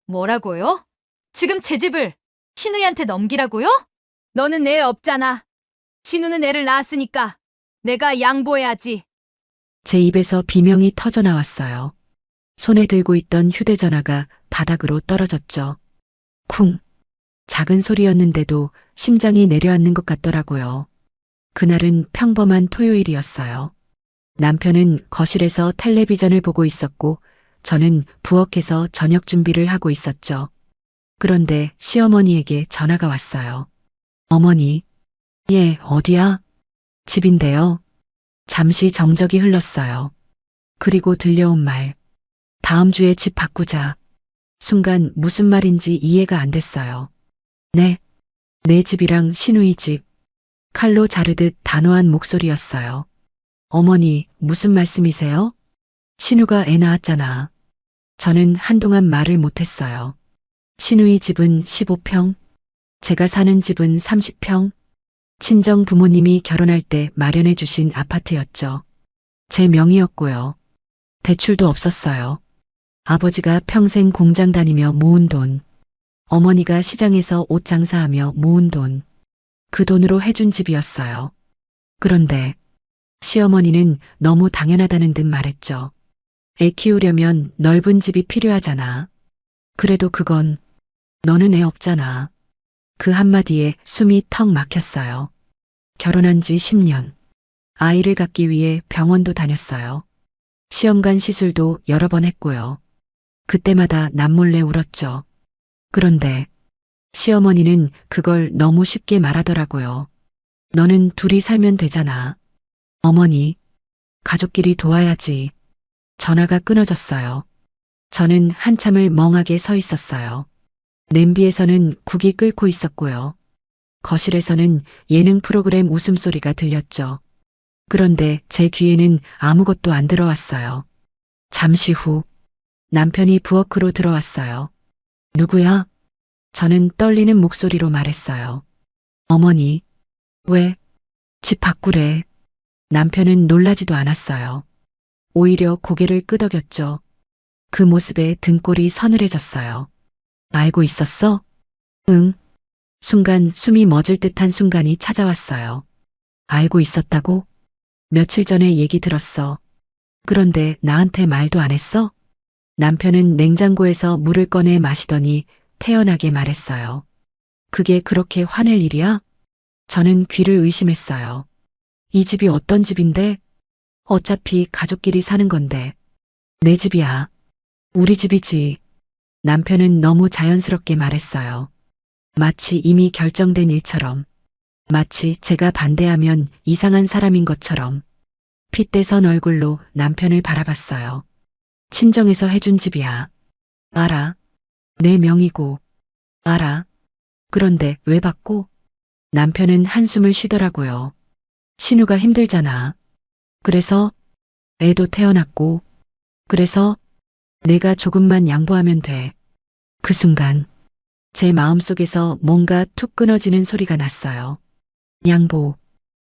뭐라고요? 지금 제 집을 신우이한테 넘기라고요? 너는 애 없잖아. 신우는 애를 낳았으니까 내가 양보해야지. 제 입에서 비명이 터져 나왔어요. 손에 들고 있던 휴대전화가 바닥으로 떨어졌죠. 쿵. 작은 소리였는데도 심장이 내려앉는 것 같더라고요. 그날은 평범한 토요일이었어요. 남편은 거실에서 텔레비전을 보고 있었고 저는 부엌에서 저녁 준비를 하고 있었죠. 그런데 시어머니에게 전화가 왔어요. 어머니, 예, 어디야? 집인데요. 잠시 정적이 흘렀어요. 그리고 들려온 말. 다음 주에 집 바꾸자. 순간 무슨 말인지 이해가 안 됐어요. 네, 내 집이랑 신우이 집. 칼로 자르듯 단호한 목소리였어요. 어머니, 무슨 말씀이세요? 신우가 애 낳았잖아. 저는 한동안 말을 못했어요. 신우이 집은 15평, 제가 사는 집은 30평, 친정 부모님이 결혼할 때 마련해 주신 아파트였죠. 제 명의였고요. 대출도 없었어요. 아버지가 평생 공장 다니며 모은 돈, 어머니가 시장에서 옷 장사하며 모은 돈, 그 돈으로 해준 집이었어요. 그런데 시어머니는 너무 당연하다는 듯 말했죠. 애 키우려면 넓은 집이 필요하잖아. 그래도 그건 너는 애 없잖아. 그 한마디에 숨이 턱 막혔어요. 결혼한 지 10년. 아이를 갖기 위해 병원도 다녔어요. 시험관 시술도 여러 번 했고요. 그때마다 남몰래 울었죠. 그런데 시어머니는 그걸 너무 쉽게 말하더라고요. 너는 둘이 살면 되잖아. 어머니, 가족끼리 도와야지. 전화가 끊어졌어요. 저는 한참을 멍하게 서 있었어요. 냄비에서는 국이 끓고 있었고요. 거실에서는 예능 프로그램 웃음소리가 들렸죠. 그런데 제 귀에는 아무것도 안 들어왔어요. 잠시 후 남편이 부엌으로 들어왔어요. 누구야? 저는 떨리는 목소리로 말했어요. 어머니, 왜? 집 바꾸래. 남편은 놀라지도 않았어요. 오히려 고개를 끄덕였죠. 그 모습에 등골이 서늘해졌어요. 알고 있었어? 응. 순간 숨이 멎을 듯한 순간이 찾아왔어요. 알고 있었다고? 며칠 전에 얘기 들었어. 그런데 나한테 말도 안 했어? 남편은 냉장고에서 물을 꺼내 마시더니 태연하게 말했어요. 그게 그렇게 화낼 일이야? 저는 귀를 의심했어요. 이 집이 어떤 집인데? 어차피 가족끼리 사는 건데. 내 집이야. 우리 집이지. 남편은 너무 자연스럽게 말했어요. 마치 이미 결정된 일처럼. 마치 제가 반대하면 이상한 사람인 것처럼. 핏대선 얼굴로 남편을 바라봤어요. 친정에서 해준 집이야. 알아. 내 명의고. 알아. 그런데 왜 받고? 남편은 한숨을 쉬더라고요. 신우가 힘들잖아. 그래서 애도 태어났고. 그래서 내가 조금만 양보하면 돼. 그 순간 제 마음속에서 뭔가 툭 끊어지는 소리가 났어요. 양보.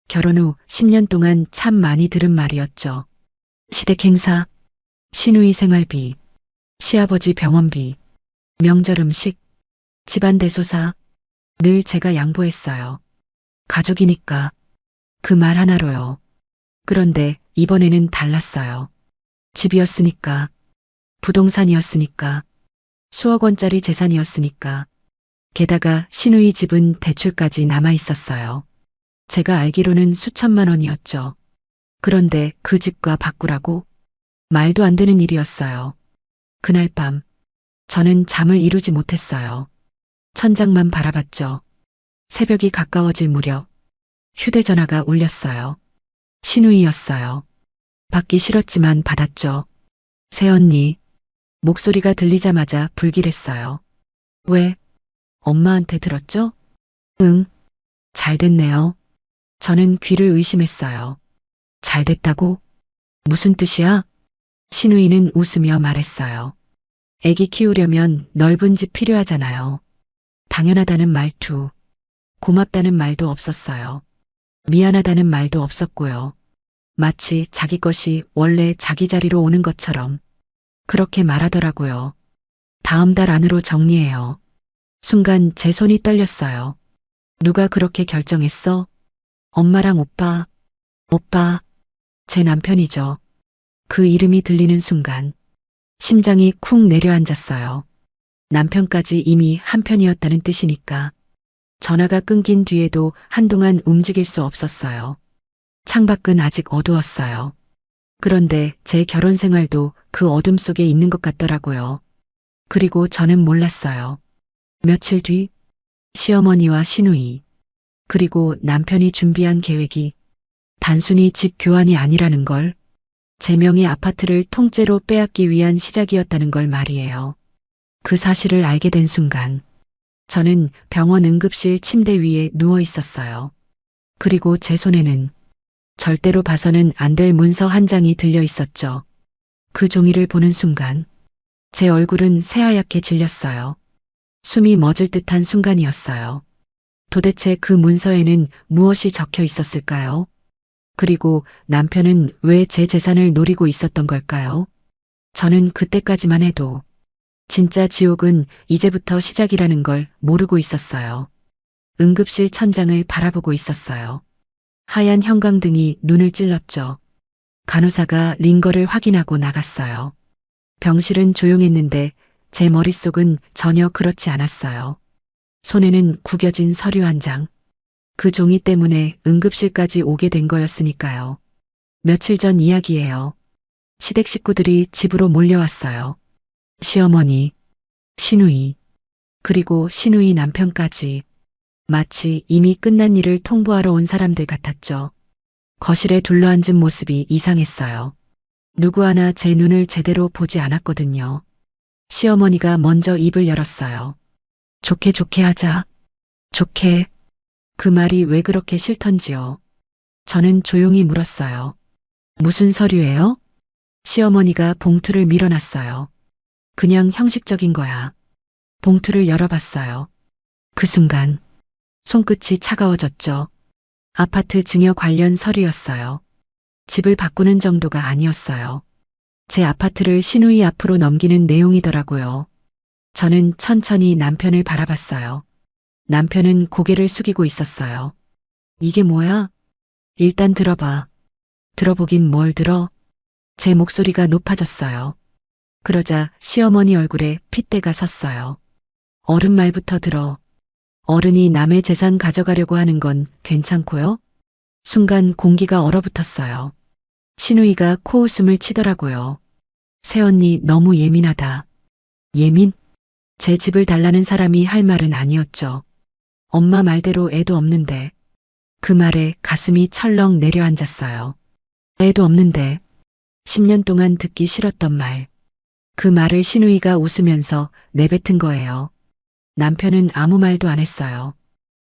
결혼 후 10년 동안 참 많이 들은 말이었죠. 시댁 행사, 시누이 생활비, 시아버지 병원비, 명절 음식, 집안 대소사, 늘 제가 양보했어요. 가족이니까 그 말 하나로요. 그런데 이번에는 달랐어요. 집이었으니까, 부동산이었으니까, 수억 원짜리 재산이었으니까, 게다가 시누이 집은 대출까지 남아 있었어요. 제가 알기로는 수천만 원이었죠. 그런데 그 집과 바꾸라고? 말도 안 되는 일이었어요. 그날 밤, 저는 잠을 이루지 못했어요. 천장만 바라봤죠. 새벽이 가까워질 무렵, 휴대전화가 울렸어요. 신우이였어요. 받기 싫었지만 받았죠. 새언니, 목소리가 들리자마자 불길했어요. 왜? 엄마한테 들었죠? 응. 잘 됐네요. 저는 귀를 의심했어요. 잘 됐다고? 무슨 뜻이야? 신우이는 웃으며 말했어요. 애기 키우려면 넓은 집 필요하잖아요. 당연하다는 말투, 고맙다는 말도 없었어요. 미안하다는 말도 없었고요. 마치 자기 것이 원래 자기 자리로 오는 것처럼 그렇게 말하더라고요. 다음 달 안으로 정리해요. 순간 제 손이 떨렸어요. 누가 그렇게 결정했어? 엄마랑 오빠, 오빠, 제 남편이죠. 그 이름이 들리는 순간 심장이 쿵 내려앉았어요. 남편까지 이미 한편이었다는 뜻이니까. 전화가 끊긴 뒤에도 한동안 움직일 수 없었어요. 창밖은 아직 어두웠어요. 그런데 제 결혼 생활도 그 어둠 속에 있는 것 같더라고요. 그리고 저는 몰랐어요. 며칠 뒤 시어머니와 시누이 그리고 남편이 준비한 계획이 단순히 집 교환이 아니라는 걸, 제 명의 아파트를 통째로 빼앗기 위한 시작이었다는 걸 말이에요. 그 사실을 알게 된 순간 저는 병원 응급실 침대 위에 누워 있었어요. 그리고 제 손에는 절대로 봐서는 안 될 문서 한 장이 들려 있었죠. 그 종이를 보는 순간 제 얼굴은 새하얗게 질렸어요. 숨이 멎을 듯한 순간이었어요. 도대체 그 문서에는 무엇이 적혀 있었을까요? 그리고 남편은 왜 제 재산을 노리고 있었던 걸까요? 저는 그때까지만 해도 진짜 지옥은 이제부터 시작이라는 걸 모르고 있었어요. 응급실 천장을 바라보고 있었어요. 하얀 형광등이 눈을 찔렀죠. 간호사가 링거를 확인하고 나갔어요. 병실은 조용했는데 제 머릿속은 전혀 그렇지 않았어요. 손에는 구겨진 서류 한 장. 그 종이 때문에 응급실까지 오게 된 거였으니까요. 며칠 전 이야기예요. 시댁 식구들이 집으로 몰려왔어요. 시어머니, 시누이, 그리고 시누이 남편까지. 마치 이미 끝난 일을 통보하러 온 사람들 같았죠. 거실에 둘러앉은 모습이 이상했어요. 누구 하나 제 눈을 제대로 보지 않았거든요. 시어머니가 먼저 입을 열었어요. 좋게 좋게 하자. 좋게. 그 말이 왜 그렇게 싫던지요. 저는 조용히 물었어요. 무슨 서류예요? 시어머니가 봉투를 밀어놨어요. 그냥 형식적인 거야. 봉투를 열어봤어요. 그 순간 손끝이 차가워졌죠. 아파트 증여 관련 서류였어요. 집을 바꾸는 정도가 아니었어요. 제 아파트를 시누이 앞으로 넘기는 내용이더라고요. 저는 천천히 남편을 바라봤어요. 남편은 고개를 숙이고 있었어요. 이게 뭐야? 일단 들어봐. 들어보긴 뭘 들어? 제 목소리가 높아졌어요. 그러자 시어머니 얼굴에 핏대가 섰어요. 어른 말부터 들어. 어른이 남의 재산 가져가려고 하는 건 괜찮고요? 순간 공기가 얼어붙었어요. 시누이가 코웃음을 치더라고요. 새언니 너무 예민하다. 예민? 제 집을 달라는 사람이 할 말은 아니었죠. 엄마 말대로 애도 없는데. 그 말에 가슴이 철렁 내려앉았어요. 애도 없는데. 10년 동안 듣기 싫었던 말. 그 말을 시누이가 웃으면서 내뱉은 거예요. 남편은 아무 말도 안 했어요.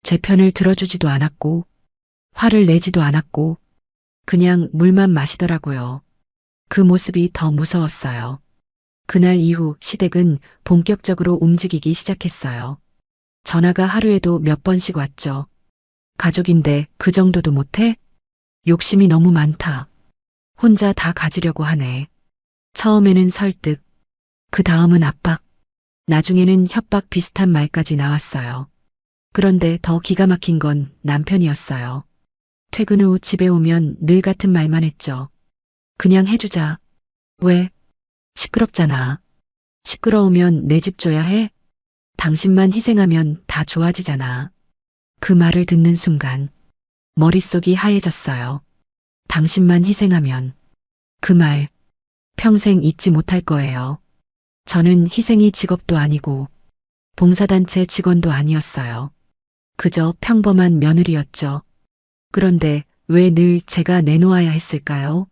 제 편을 들어주지도 않았고, 화를 내지도 않았고, 그냥 물만 마시더라고요. 그 모습이 더 무서웠어요. 그날 이후 시댁은 본격적으로 움직이기 시작했어요. 전화가 하루에도 몇 번씩 왔죠. 가족인데 그 정도도 못해? 욕심이 너무 많다. 혼자 다 가지려고 하네. 처음에는 설득, 그 다음은 압박, 나중에는 협박 비슷한 말까지 나왔어요. 그런데 더 기가 막힌 건 남편이었어요. 퇴근 후 집에 오면 늘 같은 말만 했죠. 그냥 해주자. 왜? 시끄럽잖아. 시끄러우면 내 집 줘야 해? 당신만 희생하면 다 좋아지잖아. 그 말을 듣는 순간 머릿속이 하얘졌어요. 당신만 희생하면 그 말 평생 잊지 못할 거예요. 저는 희생이 직업도 아니고 봉사단체 직원도 아니었어요. 그저 평범한 며느리였죠. 그런데 왜 늘 제가 내놓아야 했을까요?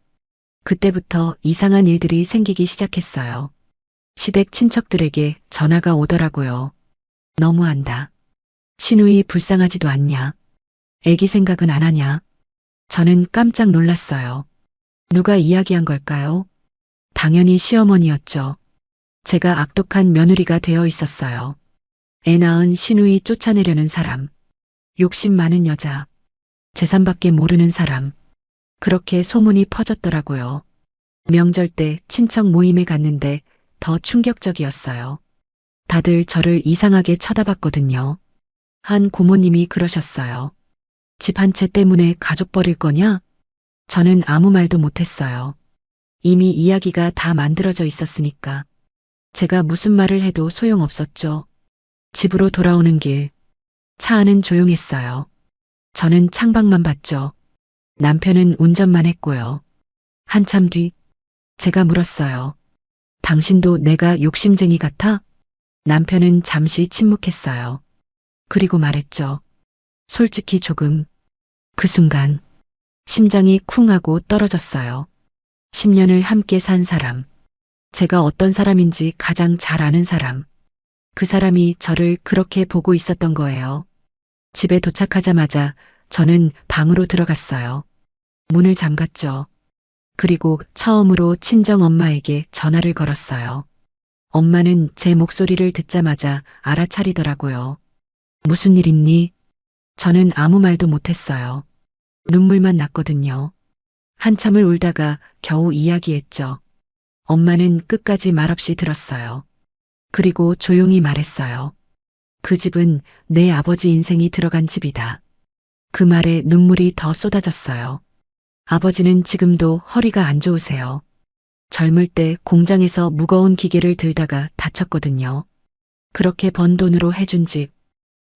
그때부터 이상한 일들이 생기기 시작했어요. 시댁 친척들에게 전화가 오더라고요. 너무한다. 시누이 불쌍하지도 않냐? 애기 생각은 안 하냐? 저는 깜짝 놀랐어요. 누가 이야기한 걸까요? 당연히 시어머니였죠. 제가 악독한 며느리가 되어 있었어요. 애 낳은 시누이 쫓아내려는 사람. 욕심 많은 여자. 재산밖에 모르는 사람. 그렇게 소문이 퍼졌더라고요. 명절 때 친척 모임에 갔는데 더 충격적이었어요. 다들 저를 이상하게 쳐다봤거든요. 한 고모님이 그러셨어요. 집 한 채 때문에 가족 버릴 거냐? 저는 아무 말도 못했어요. 이미 이야기가 다 만들어져 있었으니까. 제가 무슨 말을 해도 소용없었죠. 집으로 돌아오는 길, 차 안은 조용했어요. 저는 창밖만 봤죠. 남편은 운전만 했고요. 한참 뒤, 제가 물었어요. 당신도 내가 욕심쟁이 같아? 남편은 잠시 침묵했어요. 그리고 말했죠. 솔직히 조금. 그 순간, 심장이 쿵 하고 떨어졌어요. 10년을 함께 산 사람. 제가 어떤 사람인지 가장 잘 아는 사람. 그 사람이 저를 그렇게 보고 있었던 거예요. 집에 도착하자마자 저는 방으로 들어갔어요. 문을 잠갔죠. 그리고 처음으로 친정 엄마에게 전화를 걸었어요. 엄마는 제 목소리를 듣자마자 알아차리더라고요. 무슨 일 있니? 저는 아무 말도 못했어요. 눈물만 났거든요. 한참을 울다가 겨우 이야기했죠. 엄마는 끝까지 말없이 들었어요. 그리고 조용히 말했어요. 그 집은 내 아버지 인생이 들어간 집이다. 그 말에 눈물이 더 쏟아졌어요. 아버지는 지금도 허리가 안 좋으세요. 젊을 때 공장에서 무거운 기계를 들다가 다쳤거든요. 그렇게 번 돈으로 해준 집,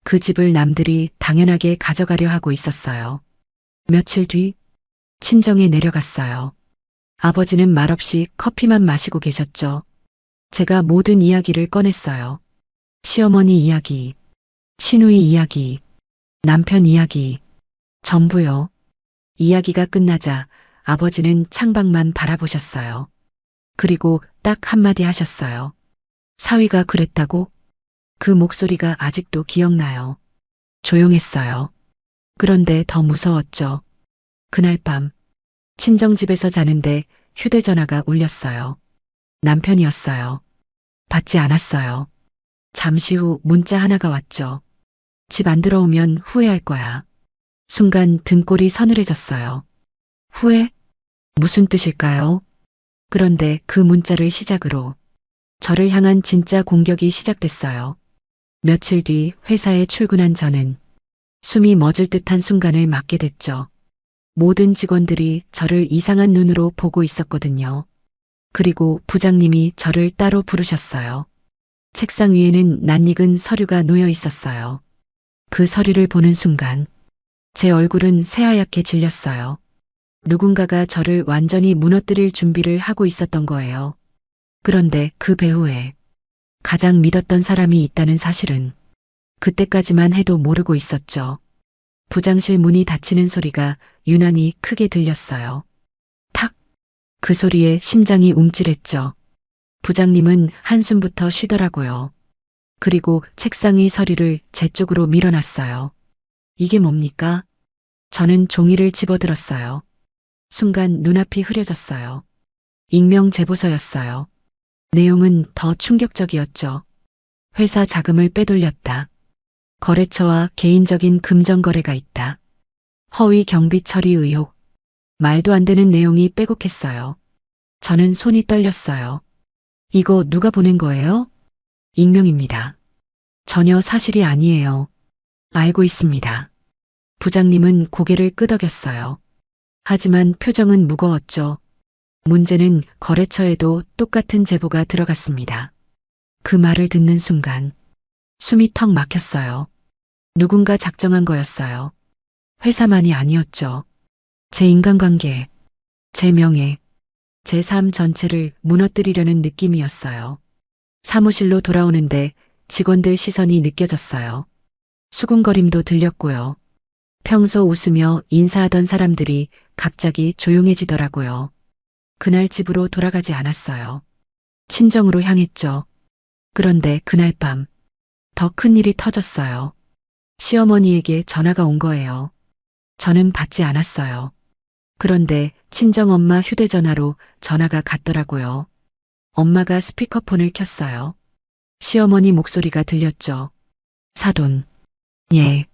그 집을 남들이 당연하게 가져가려 하고 있었어요. 며칠 뒤, 친정에 내려갔어요. 아버지는 말없이 커피만 마시고 계셨죠. 제가 모든 이야기를 꺼냈어요. 시어머니 이야기, 시누이 이야기, 남편 이야기, 전부요. 이야기가 끝나자 아버지는 창밖만 바라보셨어요. 그리고 딱 한마디 하셨어요. 사위가 그랬다고? 그 목소리가 아직도 기억나요. 조용했어요. 그런데 더 무서웠죠. 그날 밤, 친정집에서 자는데 휴대전화가 울렸어요. 남편이었어요. 받지 않았어요. 잠시 후 문자 하나가 왔죠. 집 안 들어오면 후회할 거야. 순간 등골이 서늘해졌어요. 후회? 무슨 뜻일까요? 그런데 그 문자를 시작으로 저를 향한 진짜 공격이 시작됐어요. 며칠 뒤 회사에 출근한 저는 숨이 멎을 듯한 순간을 맞게 됐죠. 모든 직원들이 저를 이상한 눈으로 보고 있었거든요. 그리고 부장님이 저를 따로 부르셨어요. 책상 위에는 낯익은 서류가 놓여 있었어요. 그 서류를 보는 순간 제 얼굴은 새하얗게 질렸어요. 누군가가 저를 완전히 무너뜨릴 준비를 하고 있었던 거예요. 그런데 그 배후에 가장 믿었던 사람이 있다는 사실은 그때까지만 해도 모르고 있었죠. 부장실 문이 닫히는 소리가 유난히 크게 들렸어요. 탁! 그 소리에 심장이 움찔했죠. 부장님은 한숨부터 쉬더라고요. 그리고 책상 위 서류를 제 쪽으로 밀어놨어요. 이게 뭡니까? 저는 종이를 집어들었어요. 순간 눈앞이 흐려졌어요. 익명 제보서였어요. 내용은 더 충격적이었죠. 회사 자금을 빼돌렸다. 거래처와 개인적인 금전 거래가 있다. 허위 경비 처리 의혹. 말도 안 되는 내용이 빼곡했어요. 저는 손이 떨렸어요. 이거 누가 보낸 거예요? 익명입니다. 전혀 사실이 아니에요. 알고 있습니다. 부장님은 고개를 끄덕였어요. 하지만 표정은 무거웠죠. 문제는 거래처에도 똑같은 제보가 들어갔습니다. 그 말을 듣는 순간 숨이 턱 막혔어요. 누군가 작정한 거였어요. 회사만이 아니었죠. 제 인간관계, 제 명예, 제 삶 전체를 무너뜨리려는 느낌이었어요. 사무실로 돌아오는데 직원들 시선이 느껴졌어요. 수군거림도 들렸고요. 평소 웃으며 인사하던 사람들이 갑자기 조용해지더라고요. 그날 집으로 돌아가지 않았어요. 친정으로 향했죠. 그런데 그날 밤, 더 큰 일이 터졌어요. 시어머니에게 전화가 온 거예요. 저는 받지 않았어요. 그런데 친정엄마 휴대전화로 전화가 갔더라고요. 엄마가 스피커폰을 켰어요. 시어머니 목소리가 들렸죠. 사돈. 예.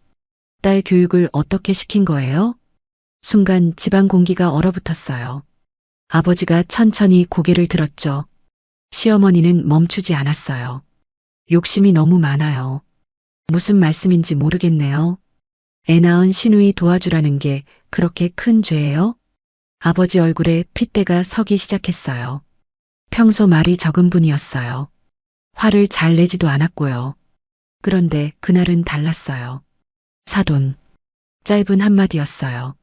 딸 교육을 어떻게 시킨 거예요? 순간 집안 공기가 얼어붙었어요. 아버지가 천천히 고개를 들었죠. 시어머니는 멈추지 않았어요. 욕심이 너무 많아요. 무슨 말씀인지 모르겠네요. 애 낳은 시누이 도와주라는 게 그렇게 큰 죄예요? 아버지 얼굴에 핏대가 서기 시작했어요. 평소 말이 적은 분이었어요. 화를 잘 내지도 않았고요. 그런데 그날은 달랐어요. 사돈. 짧은 한마디였어요.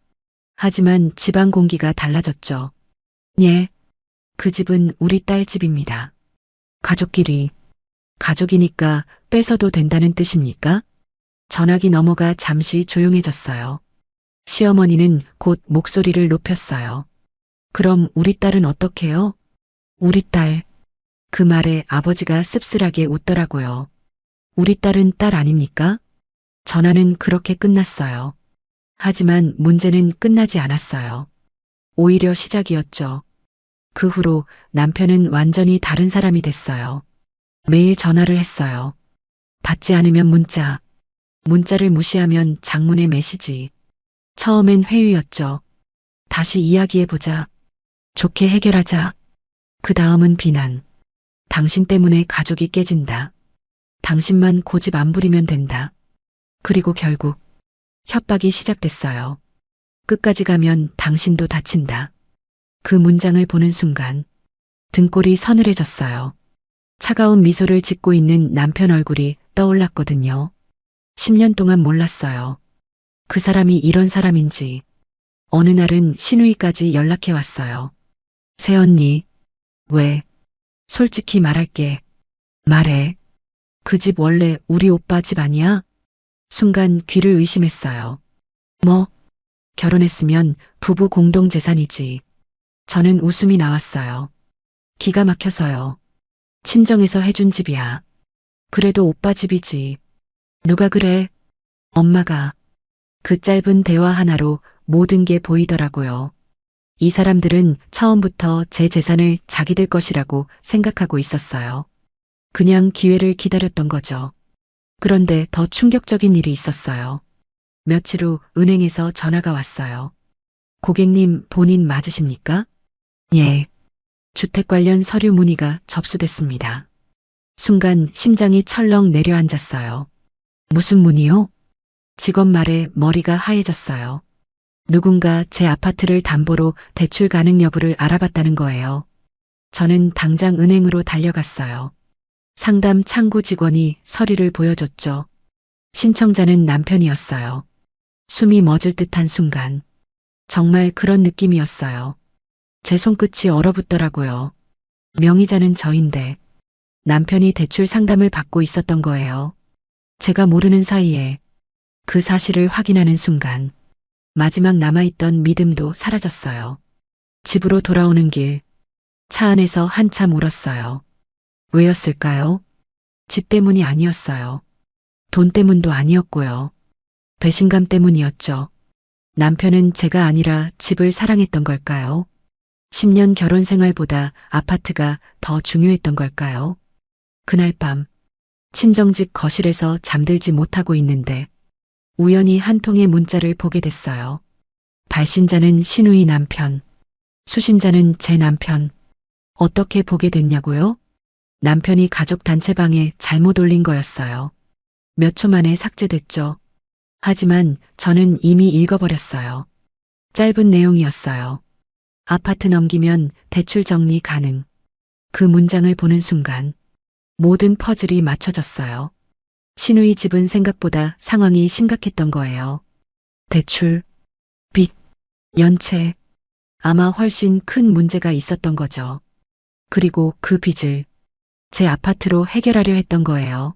하지만 집안 공기가 달라졌죠. 예. 그 집은 우리 딸 집입니다. 가족끼리. 가족이니까 뺏어도 된다는 뜻입니까? 전화기 넘어가 잠시 조용해졌어요. 시어머니는 곧 목소리를 높였어요. 그럼 우리 딸은 어떡해요? 우리 딸. 그 말에 아버지가 씁쓸하게 웃더라고요. 우리 딸은 딸 아닙니까? 전화는 그렇게 끝났어요. 하지만 문제는 끝나지 않았어요. 오히려 시작이었죠. 그 후로 남편은 완전히 다른 사람이 됐어요. 매일 전화를 했어요. 받지 않으면 문자. 문자를 무시하면 장문의 메시지. 처음엔 회유였죠. 다시 이야기해보자. 좋게 해결하자. 그 다음은 비난. 당신 때문에 가족이 깨진다. 당신만 고집 안 부리면 된다. 그리고 결국 협박이 시작됐어요. 끝까지 가면 당신도 다친다. 그 문장을 보는 순간 등골이 서늘해졌어요. 차가운 미소를 짓고 있는 남편 얼굴이 떠올랐거든요. 10년 동안 몰랐어요. 그 사람이 이런 사람인지. 어느 날은 시누이까지 연락해 왔어요. 새언니, 왜? 솔직히 말할게. 말해. 그 집 원래 우리 오빠 집 아니야? 순간 귀를 의심했어요. 뭐? 결혼했으면 부부 공동 재산이지. 저는 웃음이 나왔어요. 기가 막혀서요. 친정에서 해준 집이야. 그래도 오빠 집이지. 누가 그래? 엄마가. 그 짧은 대화 하나로 모든 게 보이더라고요. 이 사람들은 처음부터 제 재산을 자기들 것이라고 생각하고 있었어요. 그냥 기회를 기다렸던 거죠. 그런데 더 충격적인 일이 있었어요. 며칠 후 은행에서 전화가 왔어요. 고객님 본인 맞으십니까? 예. 주택 관련 서류 문의가 접수됐습니다. 순간 심장이 철렁 내려앉았어요. 무슨 문의요? 직원 말에 머리가 하얘졌어요. 누군가 제 아파트를 담보로 대출 가능 여부를 알아봤다는 거예요. 저는 당장 은행으로 달려갔어요. 상담 창구 직원이 서류를 보여줬죠. 신청자는 남편이었어요. 숨이 멎을 듯한 순간. 정말 그런 느낌이었어요. 제 손끝이 얼어붙더라고요. 명의자는 저인데 남편이 대출 상담을 받고 있었던 거예요. 제가 모르는 사이에 그 사실을 확인하는 순간 마지막 남아있던 믿음도 사라졌어요. 집으로 돌아오는 길, 차 안에서 한참 울었어요. 왜였을까요? 집 때문이 아니었어요. 돈 때문도 아니었고요. 배신감 때문이었죠. 남편은 제가 아니라 집을 사랑했던 걸까요? 10년 결혼 생활보다 아파트가 더 중요했던 걸까요? 그날 밤, 친정집 거실에서 잠들지 못하고 있는데 우연히 한 통의 문자를 보게 됐어요. 발신자는 시누이 남편, 수신자는 제 남편. 어떻게 보게 됐냐고요? 남편이 가족 단체방에 잘못 올린 거였어요. 몇 초 만에 삭제됐죠. 하지만 저는 이미 읽어버렸어요. 짧은 내용이었어요. 아파트 넘기면 대출 정리 가능. 그 문장을 보는 순간 모든 퍼즐이 맞춰졌어요. 시누이 집은 생각보다 상황이 심각했던 거예요. 대출, 빚, 연체, 아마 훨씬 큰 문제가 있었던 거죠. 그리고 그 빚을 제 아파트로 해결하려 했던 거예요.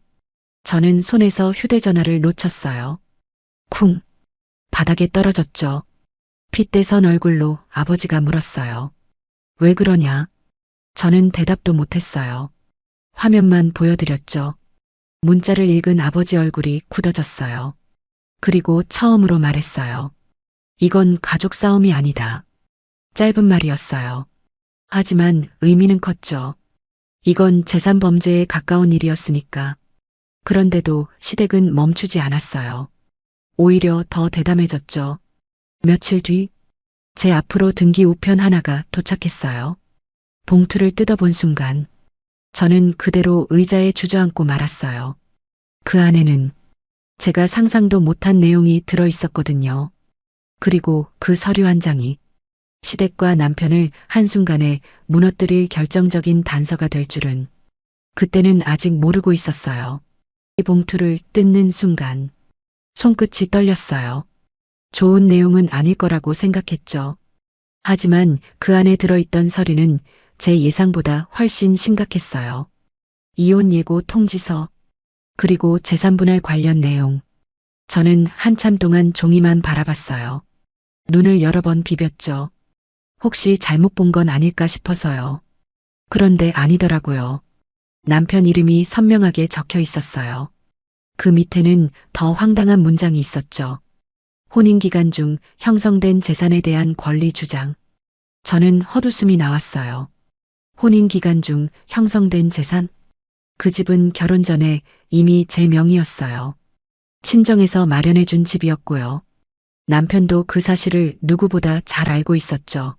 저는 손에서 휴대전화를 놓쳤어요. 쿵, 바닥에 떨어졌죠. 핏대선 얼굴로 아버지가 물었어요. 왜 그러냐? 저는 대답도 못했어요. 화면만 보여드렸죠. 문자를 읽은 아버지 얼굴이 굳어졌어요. 그리고 처음으로 말했어요. 이건 가족 싸움이 아니다. 짧은 말이었어요. 하지만 의미는 컸죠. 이건 재산 범죄에 가까운 일이었으니까. 그런데도 시댁은 멈추지 않았어요. 오히려 더 대담해졌죠. 며칠 뒤, 제 앞으로 등기 우편 하나가 도착했어요. 봉투를 뜯어본 순간 저는 그대로 의자에 주저앉고 말았어요. 그 안에는 제가 상상도 못한 내용이 들어 있었거든요. 그리고 그 서류 한 장이 시댁과 남편을 한순간에 무너뜨릴 결정적인 단서가 될 줄은 그때는 아직 모르고 있었어요. 이 봉투를 뜯는 순간 손끝이 떨렸어요. 좋은 내용은 아닐 거라고 생각했죠. 하지만 그 안에 들어있던 서류는 제 예상보다 훨씬 심각했어요. 이혼 예고 통지서, 그리고 재산분할 관련 내용. 저는 한참 동안 종이만 바라봤어요. 눈을 여러 번 비볐죠. 혹시 잘못 본 건 아닐까 싶어서요. 그런데 아니더라고요. 남편 이름이 선명하게 적혀 있었어요. 그 밑에는 더 황당한 문장이 있었죠. 혼인 기간 중 형성된 재산에 대한 권리 주장. 저는 헛웃음이 나왔어요. 혼인 기간 중 형성된 재산? 그 집은 결혼 전에 이미 제 명의였어요. 친정에서 마련해 준 집이었고요. 남편도 그 사실을 누구보다 잘 알고 있었죠.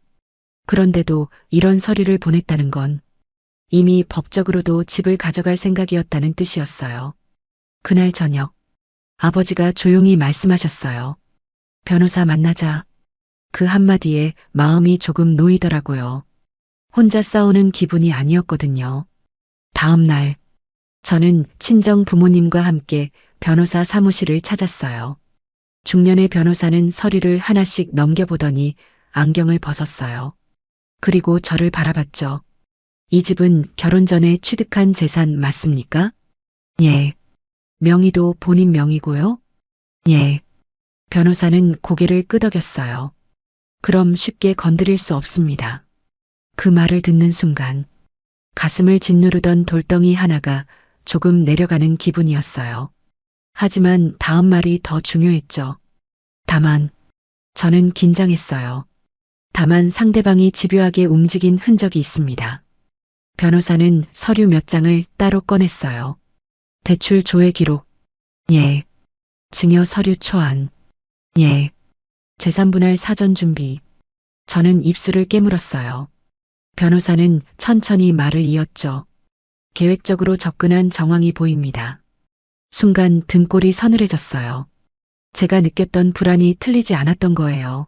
그런데도 이런 서류를 보냈다는 건 이미 법적으로도 집을 가져갈 생각이었다는 뜻이었어요. 그날 저녁, 아버지가 조용히 말씀하셨어요. 변호사 만나자. 그 한마디에 마음이 조금 놓이더라고요. 혼자 싸우는 기분이 아니었거든요. 다음 날, 저는 친정 부모님과 함께 변호사 사무실을 찾았어요. 중년의 변호사는 서류를 하나씩 넘겨보더니 안경을 벗었어요. 그리고 저를 바라봤죠. 이 집은 결혼 전에 취득한 재산 맞습니까? 예. 명의도 본인 명의고요? 예. 변호사는 고개를 끄덕였어요. 그럼 쉽게 건드릴 수 없습니다. 그 말을 듣는 순간 가슴을 짓누르던 돌덩이 하나가 조금 내려가는 기분이었어요. 하지만 다음 말이 더 중요했죠. 다만 저는 긴장했어요. 다만 상대방이 집요하게 움직인 흔적이 있습니다. 변호사는 서류 몇 장을 따로 꺼냈어요. 대출 조회 기록. 예. 증여 서류 초안. 예. 재산분할 사전 준비. 저는 입술을 깨물었어요. 변호사는 천천히 말을 이었죠. 계획적으로 접근한 정황이 보입니다. 순간 등골이 서늘해졌어요. 제가 느꼈던 불안이 틀리지 않았던 거예요.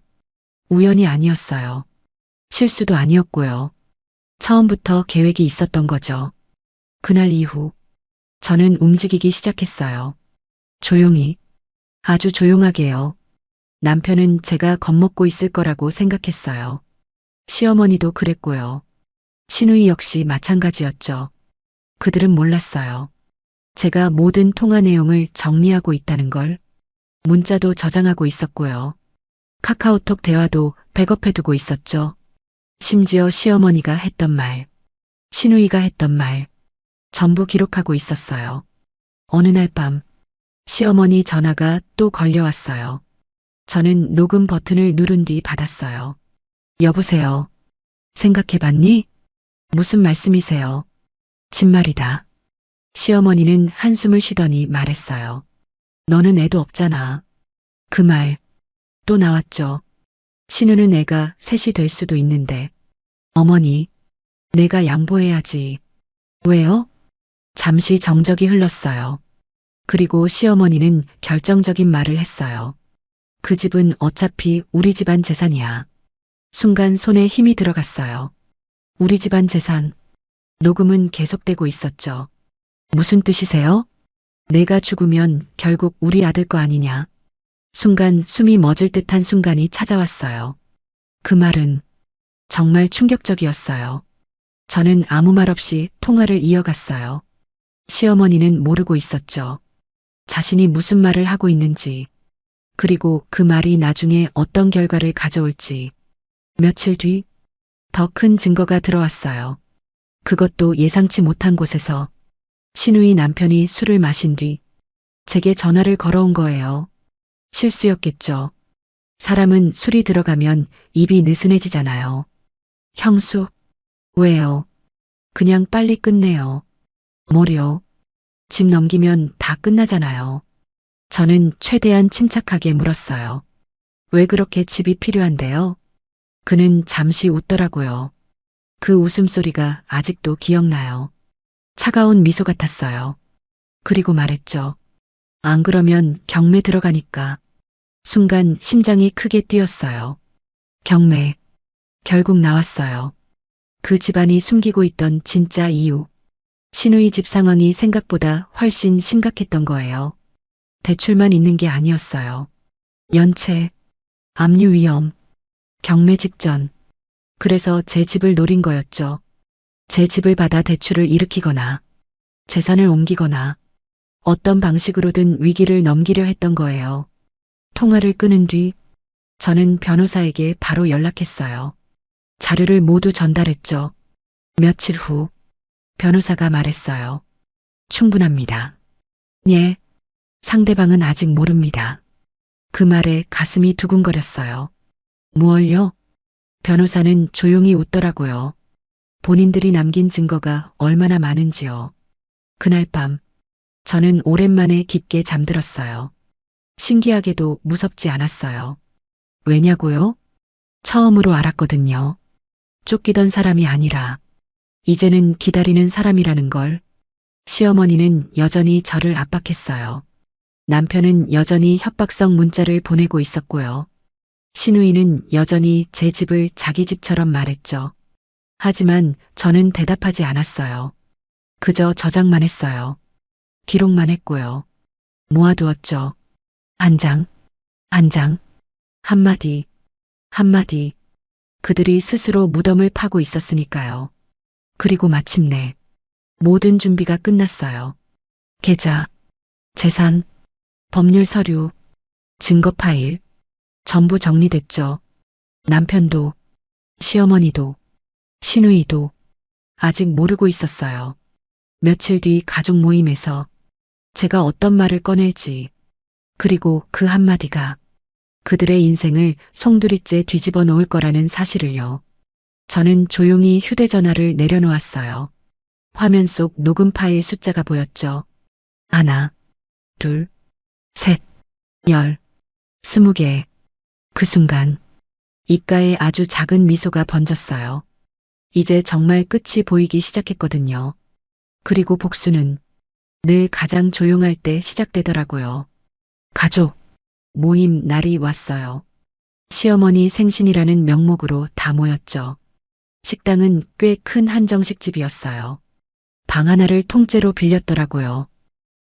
우연이 아니었어요. 실수도 아니었고요. 처음부터 계획이 있었던 거죠. 그날 이후 저는 움직이기 시작했어요. 조용히, 아주 조용하게요. 남편은 제가 겁먹고 있을 거라고 생각했어요. 시어머니도 그랬고요. 시누이 역시 마찬가지였죠. 그들은 몰랐어요. 제가 모든 통화 내용을 정리하고 있다는 걸. 문자도 저장하고 있었고요. 카카오톡 대화도 백업해두고 있었죠. 심지어 시어머니가 했던 말, 시누이가 했던 말, 전부 기록하고 있었어요. 어느 날 밤, 시어머니 전화가 또 걸려왔어요. 저는 녹음 버튼을 누른 뒤 받았어요. 여보세요. 생각해봤니? 무슨 말씀이세요? 진말이다. 시어머니는 한숨을 쉬더니 말했어요. 너는 애도 없잖아. 그 말 또 나왔죠. 신우는 애가 셋이 될 수도 있는데. 어머니, 내가 양보해야지. 왜요? 잠시 정적이 흘렀어요. 그리고 시어머니는 결정적인 말을 했어요. 그 집은 어차피 우리 집안 재산이야. 순간 손에 힘이 들어갔어요. 우리 집안 재산. 녹음은 계속되고 있었죠. 무슨 뜻이세요? 내가 죽으면 결국 우리 아들 거 아니냐. 순간 숨이 멎을 듯한 순간이 찾아왔어요. 그 말은 정말 충격적이었어요. 저는 아무 말 없이 통화를 이어갔어요. 시어머니는 모르고 있었죠. 자신이 무슨 말을 하고 있는지, 그리고 그 말이 나중에 어떤 결과를 가져올지. 며칠 뒤, 더 큰 증거가 들어왔어요. 그것도 예상치 못한 곳에서 시누이 남편이 술을 마신 뒤 제게 전화를 걸어온 거예요. 실수였겠죠. 사람은 술이 들어가면 입이 느슨해지잖아요. 형수, 왜요? 그냥 빨리 끝내요. 뭐려? 집 넘기면 다 끝나잖아요. 저는 최대한 침착하게 물었어요. 왜 그렇게 집이 필요한데요? 그는 잠시 웃더라고요. 그 웃음소리가 아직도 기억나요. 차가운 미소 같았어요. 그리고 말했죠. 안 그러면 경매 들어가니까. 순간 심장이 크게 뛰었어요. 경매. 결국 나왔어요. 그 집안이 숨기고 있던 진짜 이유. 신우이 집 상황이 생각보다 훨씬 심각했던 거예요. 대출만 있는 게 아니었어요. 연체, 압류 위험, 경매 직전. 그래서 제 집을 노린 거였죠. 제 집을 받아 대출을 일으키거나 재산을 옮기거나 어떤 방식으로든 위기를 넘기려 했던 거예요. 통화를 끊은 뒤 저는 변호사에게 바로 연락했어요. 자료를 모두 전달했죠. 며칠 후 변호사가 말했어요. 충분합니다. 예, 상대방은 아직 모릅니다. 그 말에 가슴이 두근거렸어요. 무얼요? 변호사는 조용히 웃더라고요. 본인들이 남긴 증거가 얼마나 많은지요. 그날 밤 저는 오랜만에 깊게 잠들었어요. 신기하게도 무섭지 않았어요. 왜냐고요? 처음으로 알았거든요. 쫓기던 사람이 아니라 이제는 기다리는 사람이라는 걸. 시어머니는 여전히 저를 압박했어요. 남편은 여전히 협박성 문자를 보내고 있었고요. 신우이는 여전히 제 집을 자기 집처럼 말했죠. 하지만 저는 대답하지 않았어요. 그저 저장만 했어요. 기록만 했고요. 모아두었죠. 한 장, 한 장, 한마디, 한마디. 그들이 스스로 무덤을 파고 있었으니까요. 그리고 마침내 모든 준비가 끝났어요. 계좌, 재산, 법률 서류, 증거 파일, 전부 정리됐죠. 남편도, 시어머니도, 신우이도 아직 모르고 있었어요. 며칠 뒤 가족 모임에서 제가 어떤 말을 꺼낼지, 그리고 그 한마디가 그들의 인생을 송두리째 뒤집어 놓을 거라는 사실을요. 저는 조용히 휴대전화를 내려놓았어요. 화면 속 녹음 파일 숫자가 보였죠. 하나, 둘, 셋, 10, 20개. 그 순간 입가에 아주 작은 미소가 번졌어요. 이제 정말 끝이 보이기 시작했거든요. 그리고 복수는 늘 가장 조용할 때 시작되더라고요. 가족, 모임 날이 왔어요. 시어머니 생신이라는 명목으로 다 모였죠. 식당은 꽤 큰 한정식집이었어요. 방 하나를 통째로 빌렸더라고요.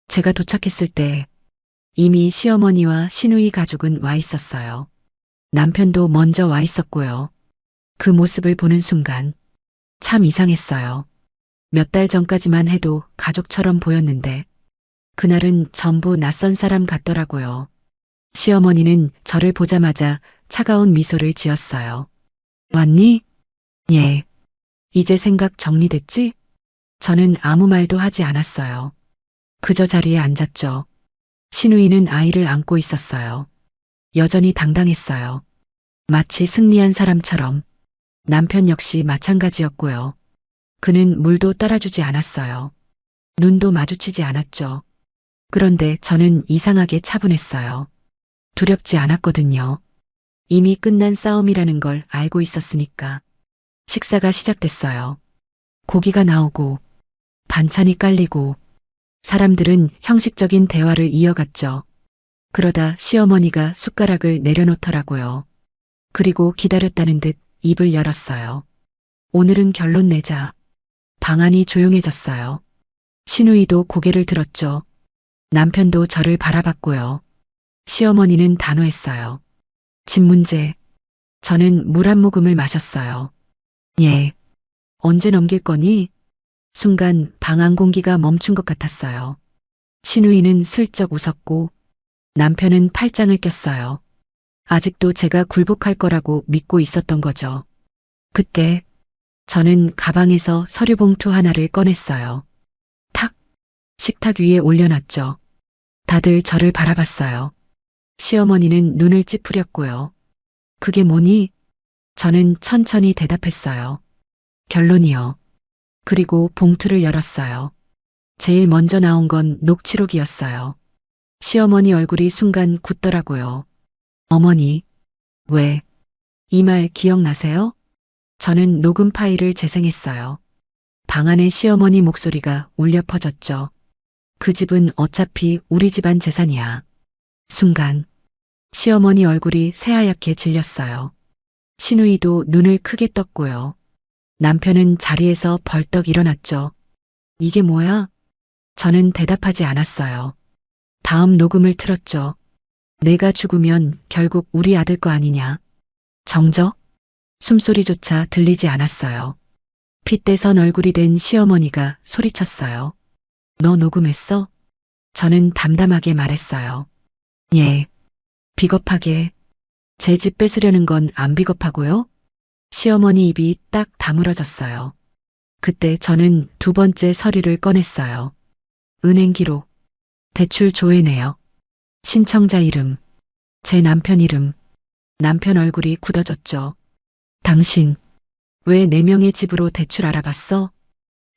제가 도착했을 때 이미 시어머니와 시누이 가족은 와 있었어요. 남편도 먼저 와 있었고요. 그 모습을 보는 순간 참 이상했어요. 몇 달 전까지만 해도 가족처럼 보였는데 그날은 전부 낯선 사람 같더라고요. 시어머니는 저를 보자마자 차가운 미소를 지었어요. 왔니? 예. 이제 생각 정리됐지? 저는 아무 말도 하지 않았어요. 그저 자리에 앉았죠. 신우이는 아이를 안고 있었어요. 여전히 당당했어요. 마치 승리한 사람처럼. 남편 역시 마찬가지였고요. 그는 물도 따라주지 않았어요. 눈도 마주치지 않았죠. 그런데 저는 이상하게 차분했어요. 두렵지 않았거든요. 이미 끝난 싸움이라는 걸 알고 있었으니까. 식사가 시작됐어요. 고기가 나오고 반찬이 깔리고 사람들은 형식적인 대화를 이어갔죠. 그러다 시어머니가 숟가락을 내려놓더라고요. 그리고 기다렸다는 듯 입을 열었어요. 오늘은 결론 내자. 방안이 조용해졌어요. 신우이도 고개를 들었죠. 남편도 저를 바라봤고요. 시어머니는 단호했어요. 집 문제. 저는 물 한 모금을 마셨어요. 예. 언제 넘길 거니? 순간 방 안 공기가 멈춘 것 같았어요. 신우이는 슬쩍 웃었고 남편은 팔짱을 꼈어요. 아직도 제가 굴복할 거라고 믿고 있었던 거죠. 그때 저는 가방에서 서류 봉투 하나를 꺼냈어요. 탁! 식탁 위에 올려놨죠. 다들 저를 바라봤어요. 시어머니는 눈을 찌푸렸고요. 그게 뭐니? 저는 천천히 대답했어요. 결론이요. 그리고 봉투를 열었어요. 제일 먼저 나온 건 녹취록이었어요. 시어머니 얼굴이 순간 굳더라고요. 어머니, 왜? 이 말 기억나세요? 저는 녹음 파일을 재생했어요. 방 안에 시어머니 목소리가 울려 퍼졌죠. 그 집은 어차피 우리 집안 재산이야. 순간 시어머니 얼굴이 새하얗게 질렸어요. 시누이도 눈을 크게 떴고요. 남편은 자리에서 벌떡 일어났죠. 이게 뭐야? 저는 대답하지 않았어요. 다음 녹음을 틀었죠. 내가 죽으면 결국 우리 아들 거 아니냐. 정적? 숨소리조차 들리지 않았어요. 핏대선 얼굴이 된 시어머니가 소리쳤어요. 너 녹음했어? 저는 담담하게 말했어요. 예. 비겁하게. 제 집 뺏으려는 건 안 비겁하고요? 시어머니 입이 딱 다물어졌어요. 그때 저는 두 번째 서류를 꺼냈어요. 은행 기록, 대출 조회 내역, 신청자 이름, 제 남편 이름. 남편 얼굴이 굳어졌죠. 당신, 왜 4명의 집으로 대출 알아봤어?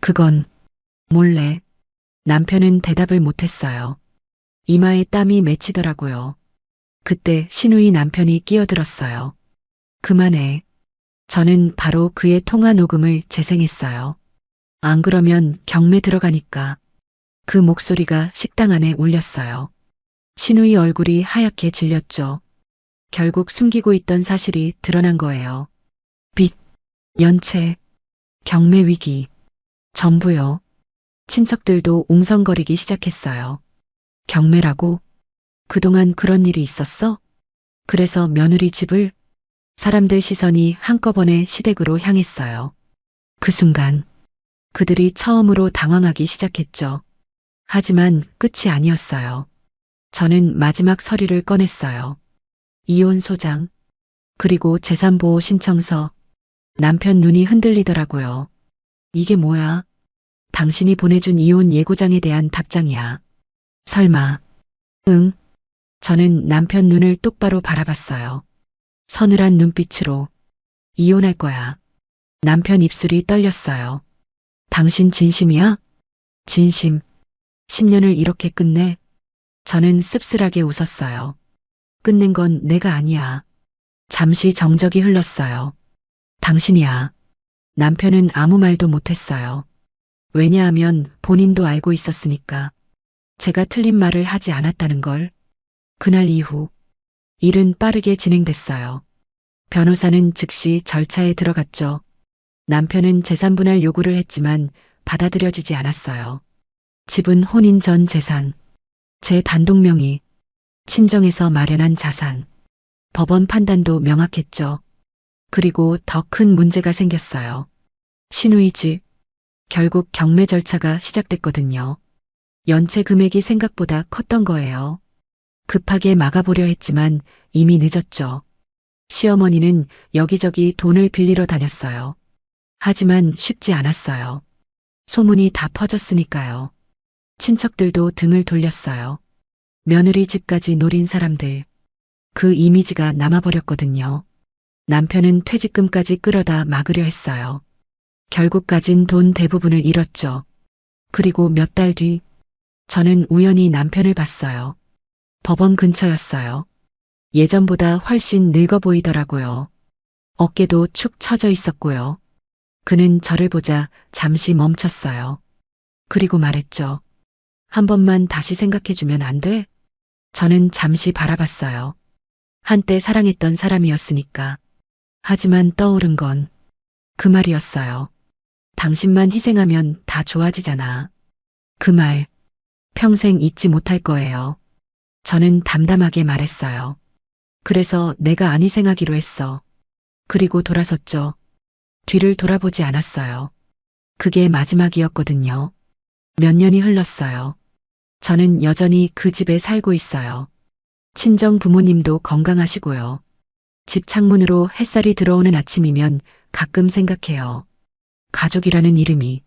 그건, 몰래. 남편은 대답을 못했어요. 이마에 땀이 맺히더라고요. 그때 시누이 남편이 끼어들었어요. 그만해. 저는 바로 그의 통화 녹음을 재생했어요. 안 그러면 경매 들어가니까. 그 목소리가 식당 안에 울렸어요. 시누이 얼굴이 하얗게 질렸죠. 결국 숨기고 있던 사실이 드러난 거예요. 빚, 연체, 경매 위기, 전부요. 친척들도 웅성거리기 시작했어요. 경매라고? 그동안 그런 일이 있었어? 그래서 며느리 집을? 사람들 시선이 한꺼번에 시댁으로 향했어요. 그 순간 그들이 처음으로 당황하기 시작했죠. 하지만 끝이 아니었어요. 저는 마지막 서류를 꺼냈어요. 이혼 소장, 그리고 재산보호 신청서. 남편 눈이 흔들리더라고요. 이게 뭐야? 당신이 보내준 이혼 예고장에 대한 답장이야. 설마. 응. 저는 남편 눈을 똑바로 바라봤어요. 서늘한 눈빛으로. 이혼할 거야. 남편 입술이 떨렸어요. 당신 진심이야? 진심. 10년을 이렇게 끝내? 저는 씁쓸하게 웃었어요. 끝낸 건 내가 아니야. 잠시 정적이 흘렀어요. 당신이야. 남편은 아무 말도 못했어요. 왜냐하면 본인도 알고 있었으니까. 제가 틀린 말을 하지 않았다는 걸. 그날 이후 일은 빠르게 진행됐어요. 변호사는 즉시 절차에 들어갔죠. 남편은 재산분할 요구를 했지만 받아들여지지 않았어요. 집은 혼인 전 재산, 제 단독 명의, 친정에서 마련한 자산. 법원 판단도 명확했죠. 그리고 더 큰 문제가 생겼어요. 시누이 집. 결국 경매 절차가 시작됐거든요. 연체 금액이 생각보다 컸던 거예요. 급하게 막아보려 했지만 이미 늦었죠. 시어머니는 여기저기 돈을 빌리러 다녔어요. 하지만 쉽지 않았어요. 소문이 다 퍼졌으니까요. 친척들도 등을 돌렸어요. 며느리 집까지 노린 사람들. 그 이미지가 남아버렸거든요. 남편은 퇴직금까지 끌어다 막으려 했어요. 결국 가진 돈 대부분을 잃었죠. 그리고 몇 달 뒤, 저는 우연히 남편을 봤어요. 법원 근처였어요. 예전보다 훨씬 늙어 보이더라고요. 어깨도 축 처져 있었고요. 그는 저를 보자 잠시 멈췄어요. 그리고 말했죠. 한 번만 다시 생각해주면 안 돼? 저는 잠시 바라봤어요. 한때 사랑했던 사람이었으니까. 하지만 떠오른 건 그 말이었어요. 당신만 희생하면 다 좋아지잖아. 그 말, 평생 잊지 못할 거예요. 저는 담담하게 말했어요. 그래서 내가 안 희생하기로 했어. 그리고 돌아섰죠. 뒤를 돌아보지 않았어요. 그게 마지막이었거든요. 몇 년이 흘렀어요. 저는 여전히 그 집에 살고 있어요. 친정 부모님도 건강하시고요. 집 창문으로 햇살이 들어오는 아침이면 가끔 생각해요. 가족이라는 이름이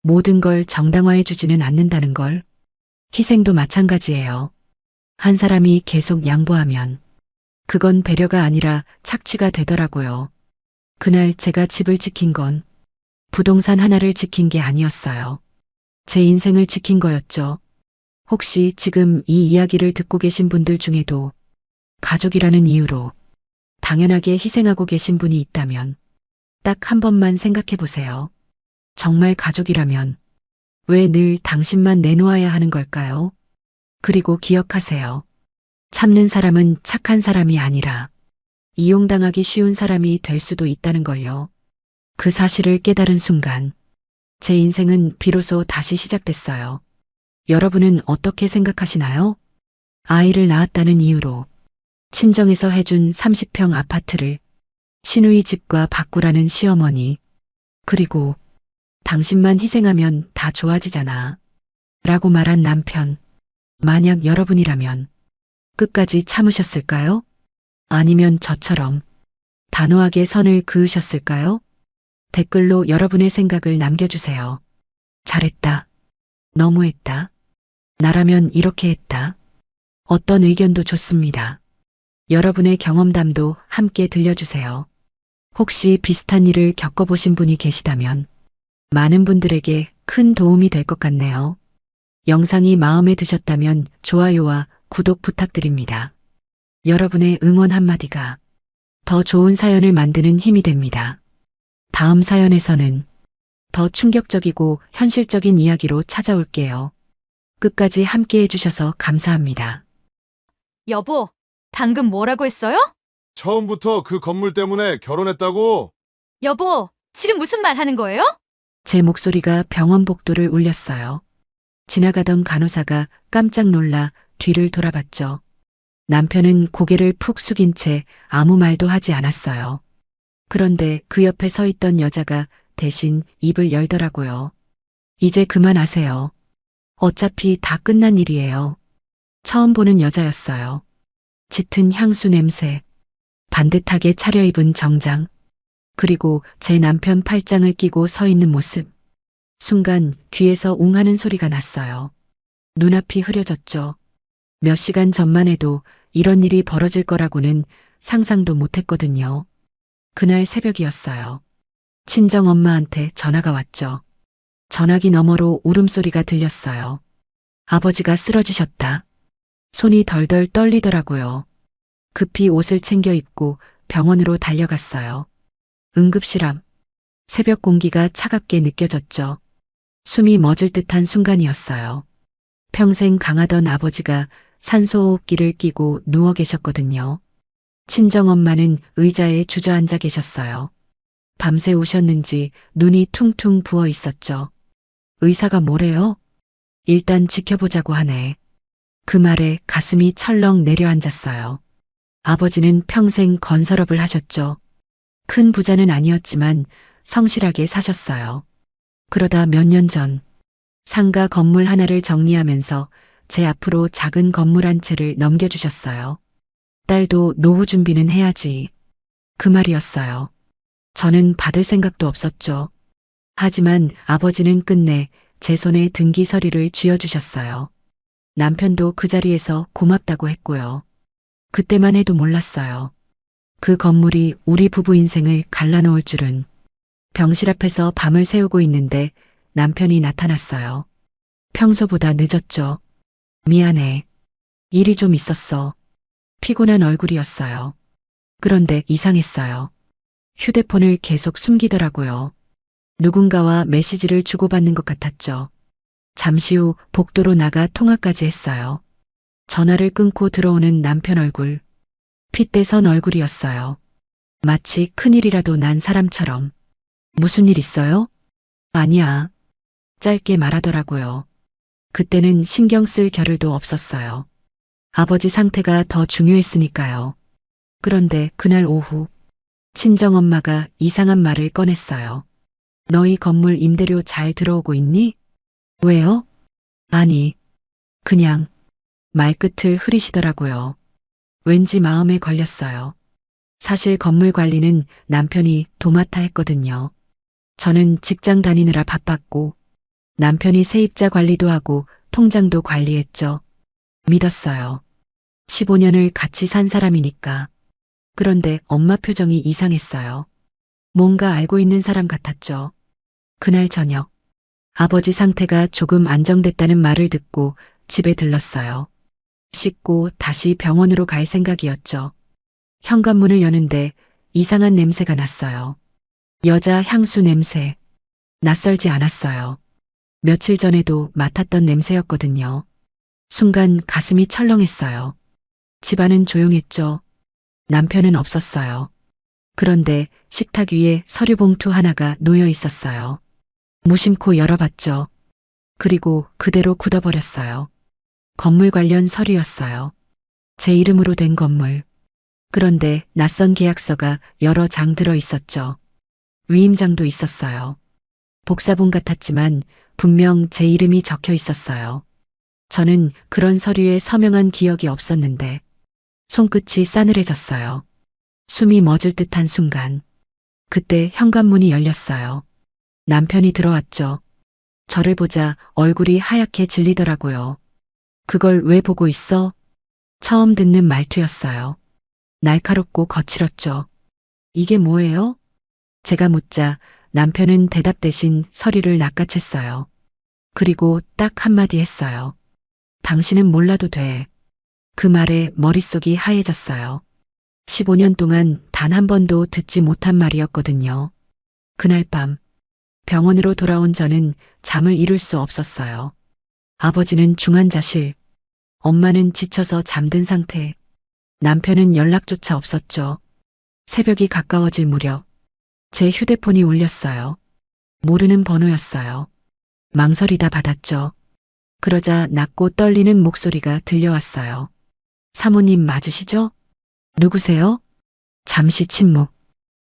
모든 걸 정당화해 주지는 않는다는 걸. 희생도 마찬가지예요. 한 사람이 계속 양보하면 그건 배려가 아니라 착취가 되더라고요. 그날 제가 집을 지킨 건 부동산 하나를 지킨 게 아니었어요. 제 인생을 지킨 거였죠. 혹시 지금 이 이야기를 듣고 계신 분들 중에도 가족이라는 이유로 당연하게 희생하고 계신 분이 있다면 딱 한 번만 생각해 보세요. 정말 가족이라면 왜 늘 당신만 내놓아야 하는 걸까요? 그리고 기억하세요. 참는 사람은 착한 사람이 아니라 이용당하기 쉬운 사람이 될 수도 있다는 걸요. 그 사실을 깨달은 순간 제 인생은 비로소 다시 시작됐어요. 여러분은 어떻게 생각하시나요? 아이를 낳았다는 이유로 친정에서 해준 30평 아파트를 시누이 집과 바꾸라는 시어머니, 그리고 당신만 희생하면 다 좋아지잖아 라고 말한 남편. 만약 여러분이라면 끝까지 참으셨을까요? 아니면 저처럼 단호하게 선을 그으셨을까요? 댓글로 여러분의 생각을 남겨주세요. 잘했다. 너무했다. 나라면 이렇게 했다. 어떤 의견도 좋습니다. 여러분의 경험담도 함께 들려주세요. 혹시 비슷한 일을 겪어보신 분이 계시다면 많은 분들에게 큰 도움이 될 것 같네요. 영상이 마음에 드셨다면 좋아요와 구독 부탁드립니다. 여러분의 응원 한마디가 더 좋은 사연을 만드는 힘이 됩니다. 다음 사연에서는 더 충격적이고 현실적인 이야기로 찾아올게요. 끝까지 함께 해주셔서 감사합니다. 여보, 방금 뭐라고 했어요? 처음부터 그 건물 때문에 결혼했다고? 여보, 지금 무슨 말 하는 거예요? 제 목소리가 병원 복도를 울렸어요. 지나가던 간호사가 깜짝 놀라 뒤를 돌아봤죠. 남편은 고개를 푹 숙인 채 아무 말도 하지 않았어요. 그런데 그 옆에 서 있던 여자가 대신 입을 열더라고요. 이제 그만하세요. 어차피 다 끝난 일이에요. 처음 보는 여자였어요. 짙은 향수 냄새, 반듯하게 차려입은 정장, 그리고 제 남편 팔짱을 끼고 서 있는 모습. 순간 귀에서 웅하는 소리가 났어요. 눈앞이 흐려졌죠. 몇 시간 전만 해도 이런 일이 벌어질 거라고는 상상도 못했거든요. 그날 새벽이었어요. 친정 엄마한테 전화가 왔죠. 전화기 너머로 울음소리가 들렸어요. 아버지가 쓰러지셨다. 손이 덜덜 떨리더라고요. 급히 옷을 챙겨 입고 병원으로 달려갔어요. 응급실 앞. 새벽 공기가 차갑게 느껴졌죠. 숨이 멎을 듯한 순간이었어요. 평생 강하던 아버지가 산소호흡기를 끼고 누워 계셨거든요. 친정엄마는 의자에 주저앉아 계셨어요. 밤새 우셨는지 눈이 퉁퉁 부어 있었죠. 의사가 뭐래요? 일단 지켜보자고 하네. 그 말에 가슴이 철렁 내려앉았어요. 아버지는 평생 건설업을 하셨죠. 큰 부자는 아니었지만 성실하게 사셨어요. 그러다 몇 년 전 상가 건물 하나를 정리하면서 제 앞으로 작은 건물 한 채를 넘겨주셨어요. 딸도 노후 준비는 해야지. 그 말이었어요. 저는 받을 생각도 없었죠. 하지만 아버지는 끝내 제 손에 등기 서류를 쥐어주셨어요. 남편도 그 자리에서 고맙다고 했고요. 그때만 해도 몰랐어요. 그 건물이 우리 부부 인생을 갈라놓을 줄은. 병실 앞에서 밤을 새우고 있는데 남편이 나타났어요. 평소보다 늦었죠. 미안해. 일이 좀 있었어. 피곤한 얼굴이었어요. 그런데 이상했어요. 휴대폰을 계속 숨기더라고요. 누군가와 메시지를 주고받는 것 같았죠. 잠시 후 복도로 나가 통화까지 했어요. 전화를 끊고 들어오는 남편 얼굴. 핏대선 얼굴이었어요. 마치 큰일이라도 난 사람처럼. 무슨 일 있어요? 아니야. 짧게 말하더라고요. 그때는 신경 쓸 겨를도 없었어요. 아버지 상태가 더 중요했으니까요. 그런데 그날 오후 친정엄마가 이상한 말을 꺼냈어요. 너희 건물 임대료 잘 들어오고 있니? 왜요? 아니, 그냥 말끝을 흐리시더라고요. 왠지 마음에 걸렸어요. 사실 건물 관리는 남편이 도맡아 했거든요. 저는 직장 다니느라 바빴고 남편이 세입자 관리도 하고 통장도 관리했죠. 믿었어요. 15년을 같이 산 사람이니까. 그런데 엄마 표정이 이상했어요. 뭔가 알고 있는 사람 같았죠. 그날 저녁 아버지 상태가 조금 안정됐다는 말을 듣고 집에 들렀어요. 씻고 다시 병원으로 갈 생각이었죠. 현관문을 여는데 이상한 냄새가 났어요. 여자 향수 냄새. 낯설지 않았어요. 며칠 전에도 맡았던 냄새였거든요. 순간 가슴이 철렁했어요. 집안은 조용했죠. 남편은 없었어요. 그런데 식탁 위에 서류 봉투 하나가 놓여 있었어요. 무심코 열어봤죠. 그리고 그대로 굳어버렸어요. 건물 관련 서류였어요. 제 이름으로 된 건물. 그런데 낯선 계약서가 여러 장 들어 있었죠. 위임장도 있었어요. 복사본 같았지만 분명 제 이름이 적혀 있었어요. 저는 그런 서류에 서명한 기억이 없었는데 손끝이 싸늘해졌어요. 숨이 멎을 듯한 순간. 그때 현관문이 열렸어요. 남편이 들어왔죠. 저를 보자 얼굴이 하얗게 질리더라고요. 그걸 왜 보고 있어? 처음 듣는 말투였어요. 날카롭고 거칠었죠. 이게 뭐예요? 제가 묻자 남편은 대답 대신 서류를 낚아챘어요. 그리고 딱 한마디 했어요. 당신은 몰라도 돼. 그 말에 머릿속이 하얘졌어요. 15년 동안 단 한 번도 듣지 못한 말이었거든요. 그날 밤 병원으로 돌아온 저는 잠을 이룰 수 없었어요. 아버지는 중환자실, 엄마는 지쳐서 잠든 상태, 남편은 연락조차 없었죠. 새벽이 가까워질 무렵 제 휴대폰이 울렸어요. 모르는 번호였어요. 망설이다 받았죠. 그러자 낮고 떨리는 목소리가 들려왔어요. 사모님 맞으시죠? 누구세요? 잠시 침묵.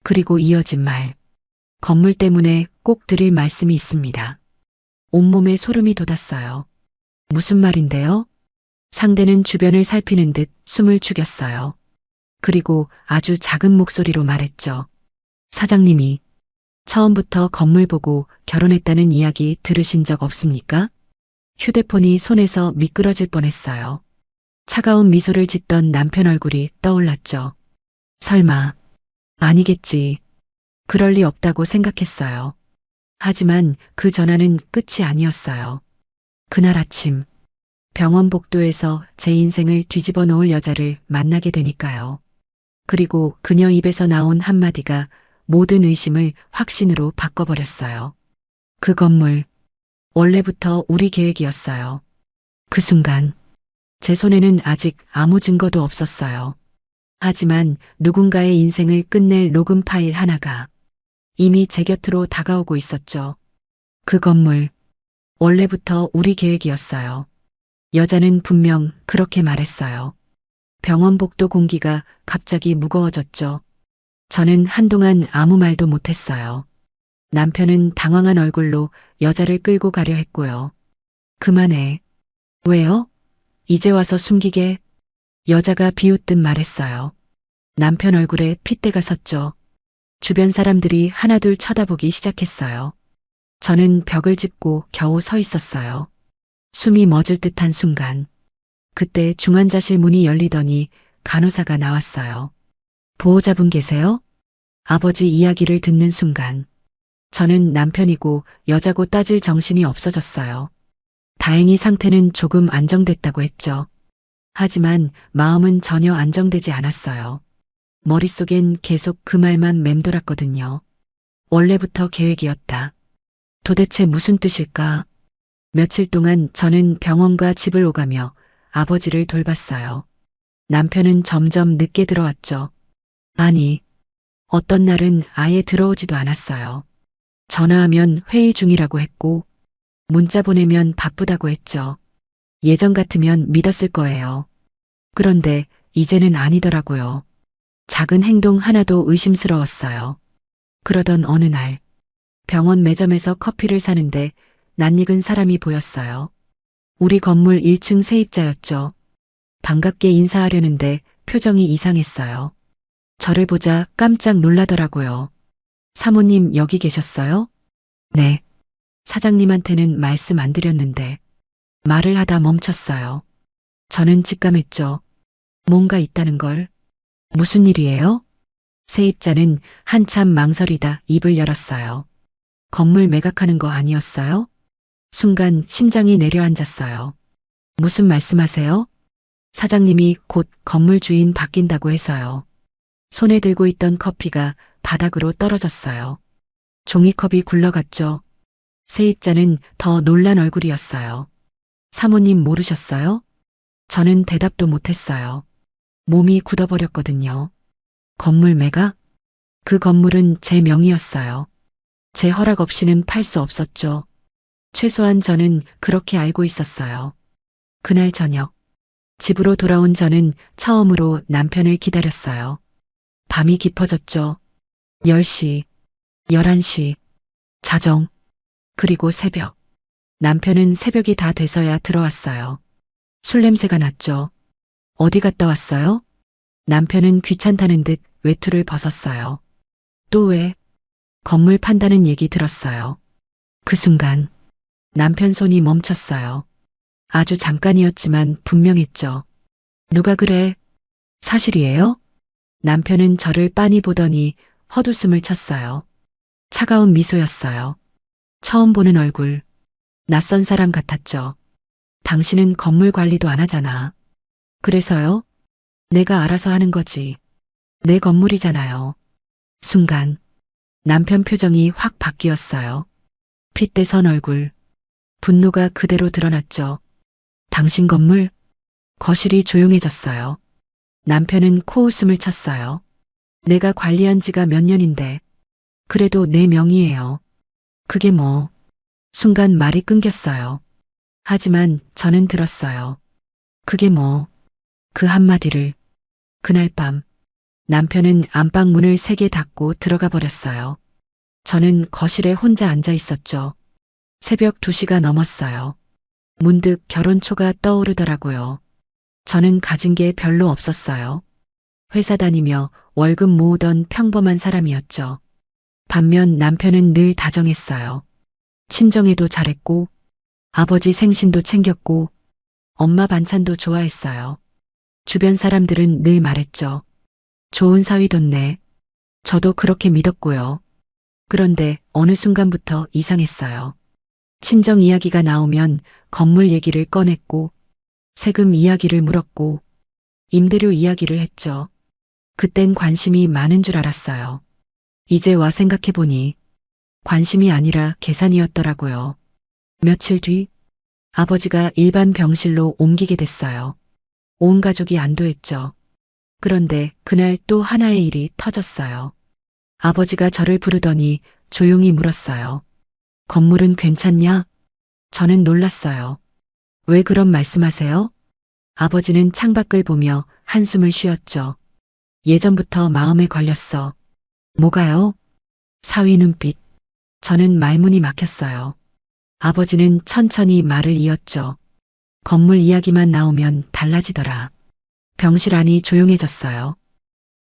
그리고 이어진 말. 건물 때문에 꼭 드릴 말씀이 있습니다. 온몸에 소름이 돋았어요. 무슨 말인데요? 상대는 주변을 살피는 듯 숨을 죽였어요. 그리고 아주 작은 목소리로 말했죠. 사장님이 처음부터 건물 보고 결혼했다는 이야기 들으신 적 없습니까? 휴대폰이 손에서 미끄러질 뻔했어요. 차가운 미소를 짓던 남편 얼굴이 떠올랐죠. 설마, 아니겠지. 그럴 리 없다고 생각했어요. 하지만 그 전화는 끝이 아니었어요. 그날 아침, 병원 복도에서 제 인생을 뒤집어 놓을 여자를 만나게 되니까요. 그리고 그녀 입에서 나온 한마디가 모든 의심을 확신으로 바꿔버렸어요. 그 건물, 원래부터 우리 계획이었어요. 그 순간, 제 손에는 아직 아무 증거도 없었어요. 하지만 누군가의 인생을 끝낼 녹음 파일 하나가 이미 제 곁으로 다가오고 있었죠. 그 건물, 원래부터 우리 계획이었어요. 여자는 분명 그렇게 말했어요. 병원 복도 공기가 갑자기 무거워졌죠. 저는 한동안 아무 말도 못했어요. 남편은 당황한 얼굴로 여자를 끌고 가려 했고요. 그만해. 왜요? 이제 와서 숨기게. 여자가 비웃듯 말했어요. 남편 얼굴에 핏대가 섰죠. 주변 사람들이 하나둘 쳐다보기 시작했어요. 저는 벽을 짚고 겨우 서 있었어요. 숨이 멎을 듯한 순간. 그때 중환자실 문이 열리더니 간호사가 나왔어요. 보호자분 계세요? 아버지 이야기를 듣는 순간. 저는 남편이고 여자고 따질 정신이 없어졌어요. 다행히 상태는 조금 안정됐다고 했죠. 하지만 마음은 전혀 안정되지 않았어요. 머릿속엔 계속 그 말만 맴돌았거든요. 원래부터 계획이었다. 도대체 무슨 뜻일까? 며칠 동안 저는 병원과 집을 오가며 아버지를 돌봤어요. 남편은 점점 늦게 들어왔죠. 아니, 어떤 날은 아예 들어오지도 않았어요. 전화하면 회의 중이라고 했고, 문자 보내면 바쁘다고 했죠. 예전 같으면 믿었을 거예요. 그런데 이제는 아니더라고요. 작은 행동 하나도 의심스러웠어요. 그러던 어느 날, 병원 매점에서 커피를 사는데 낯익은 사람이 보였어요. 우리 건물 1층 세입자였죠. 반갑게 인사하려는데 표정이 이상했어요. 저를 보자 깜짝 놀라더라고요. 사모님 여기 계셨어요? 네. 사장님한테는 말씀 안 드렸는데 말을 하다 멈췄어요. 저는 직감했죠. 뭔가 있다는 걸. 무슨 일이에요? 세입자는 한참 망설이다 입을 열었어요. 건물 매각하는 거 아니었어요? 순간 심장이 내려앉았어요. 무슨 말씀하세요? 사장님이 곧 건물 주인 바뀐다고 해서요. 손에 들고 있던 커피가 바닥으로 떨어졌어요. 종이컵이 굴러갔죠. 세입자는 더 놀란 얼굴이었어요. 사모님 모르셨어요? 저는 대답도 못했어요. 몸이 굳어버렸거든요. 건물 매각? 그 건물은 제 명의였어요. 제 허락 없이는 팔 수 없었죠. 최소한 저는 그렇게 알고 있었어요. 그날 저녁, 집으로 돌아온 저는 처음으로 남편을 기다렸어요. 밤이 깊어졌죠. 10시, 11시, 자정, 그리고 새벽. 남편은 새벽이 다 돼서야 들어왔어요. 술 냄새가 났죠. 어디 갔다 왔어요? 남편은 귀찮다는 듯 외투를 벗었어요. 또 왜? 건물 판다는 얘기 들었어요. 그 순간 남편 손이 멈췄어요. 아주 잠깐이었지만 분명했죠. 누가 그래? 사실이에요? 남편은 저를 빤히 보더니 헛웃음을 쳤어요. 차가운 미소였어요. 처음 보는 얼굴. 낯선 사람 같았죠. 당신은 건물 관리도 안 하잖아. 그래서요? 내가 알아서 하는 거지. 내 건물이잖아요. 순간 남편 표정이 확 바뀌었어요. 핏대 선 얼굴. 분노가 그대로 드러났죠. 당신 건물? 거실이 조용해졌어요. 남편은 코웃음을 쳤어요. 내가 관리한 지가 몇 년인데. 그래도 내 명의예요. 그게 뭐. 순간 말이 끊겼어요. 하지만 저는 들었어요. 그게 뭐. 그 한마디를. 그날 밤 남편은 안방 문을 세게 닫고 들어가 버렸어요. 저는 거실에 혼자 앉아 있었죠. 새벽 2시가 넘었어요. 문득 결혼초가 떠오르더라고요. 저는 가진 게 별로 없었어요. 회사 다니며 월급 모으던 평범한 사람이었죠. 반면 남편은 늘 다정했어요. 친정에도 잘했고, 아버지 생신도 챙겼고, 엄마 반찬도 좋아했어요. 주변 사람들은 늘 말했죠. 좋은 사위 뒀네. 저도 그렇게 믿었고요. 그런데 어느 순간부터 이상했어요. 친정 이야기가 나오면 건물 얘기를 꺼냈고, 세금 이야기를 물었고, 임대료 이야기를 했죠. 그땐 관심이 많은 줄 알았어요. 이제 와 생각해보니 관심이 아니라 계산이었더라고요. 며칠 뒤 아버지가 일반 병실로 옮기게 됐어요. 온 가족이 안도했죠. 그런데 그날 또 하나의 일이 터졌어요. 아버지가 저를 부르더니 조용히 물었어요. 건물은 괜찮냐? 저는 놀랐어요. 왜 그런 말씀하세요? 아버지는 창밖을 보며 한숨을 쉬었죠. 예전부터 마음에 걸렸어. 뭐가요? 사위 눈빛. 저는 말문이 막혔어요. 아버지는 천천히 말을 이었죠. 건물 이야기만 나오면 달라지더라. 병실 안이 조용해졌어요.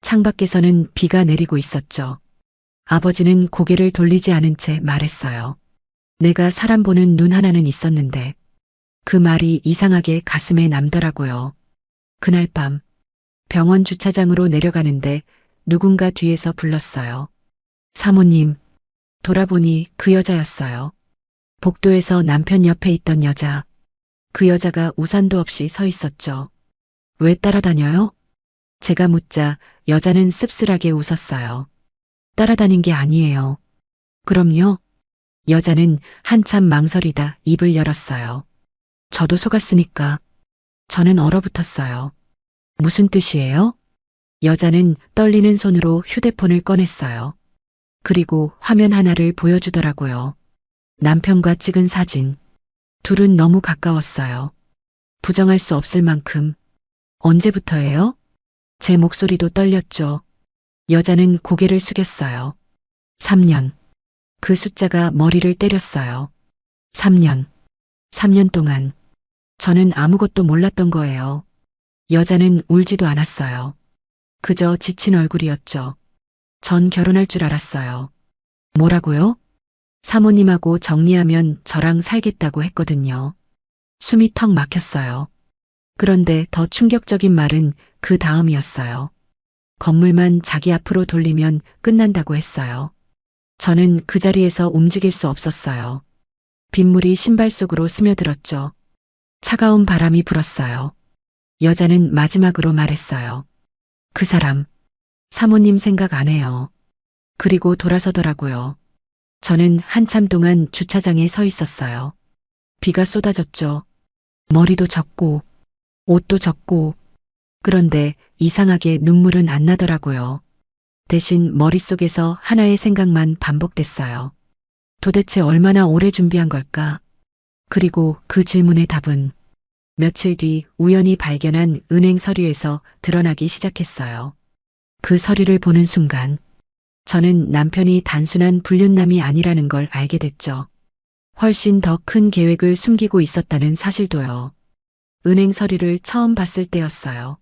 창밖에서는 비가 내리고 있었죠. 아버지는 고개를 돌리지 않은 채 말했어요. 내가 사람 보는 눈 하나는 있었는데 그 말이 이상하게 가슴에 남더라고요. 그날 밤 병원 주차장으로 내려가는데 누군가 뒤에서 불렀어요. 사모님. 돌아보니 그 여자였어요. 복도에서 남편 옆에 있던 여자. 그 여자가 우산도 없이 서 있었죠. 왜 따라다녀요? 제가 묻자 여자는 씁쓸하게 웃었어요. 따라다닌 게 아니에요. 그럼요? 여자는 한참 망설이다 입을 열었어요. 저도 속았으니까. 저는 얼어붙었어요. 무슨 뜻이에요? 여자는 떨리는 손으로 휴대폰을 꺼냈어요. 그리고 화면 하나를 보여주더라고요. 남편과 찍은 사진. 둘은 너무 가까웠어요. 부정할 수 없을 만큼. 언제부터예요? 제 목소리도 떨렸죠. 여자는 고개를 숙였어요. 3년. 그 숫자가 머리를 때렸어요. 3년. 3년 동안. 저는 아무것도 몰랐던 거예요. 여자는 울지도 않았어요. 그저 지친 얼굴이었죠. 전 결혼할 줄 알았어요. 뭐라고요? 사모님하고 정리하면 저랑 살겠다고 했거든요. 숨이 턱 막혔어요. 그런데 더 충격적인 말은 그 다음이었어요. 건물만 자기 앞으로 돌리면 끝난다고 했어요. 저는 그 자리에서 움직일 수 없었어요. 빗물이 신발 속으로 스며들었죠. 차가운 바람이 불었어요. 여자는 마지막으로 말했어요. 그 사람, 사모님 생각 안 해요. 그리고 돌아서더라고요. 저는 한참 동안 주차장에 서 있었어요. 비가 쏟아졌죠. 머리도 젖고, 옷도 젖고, 그런데 이상하게 눈물은 안 나더라고요. 대신 머릿속에서 하나의 생각만 반복됐어요. 도대체 얼마나 오래 준비한 걸까? 그리고 그 질문의 답은 며칠 뒤 우연히 발견한 은행 서류에서 드러나기 시작했어요. 그 서류를 보는 순간 저는 남편이 단순한 불륜남이 아니라는 걸 알게 됐죠. 훨씬 더 큰 계획을 숨기고 있었다는 사실도요. 은행 서류를 처음 봤을 때였어요.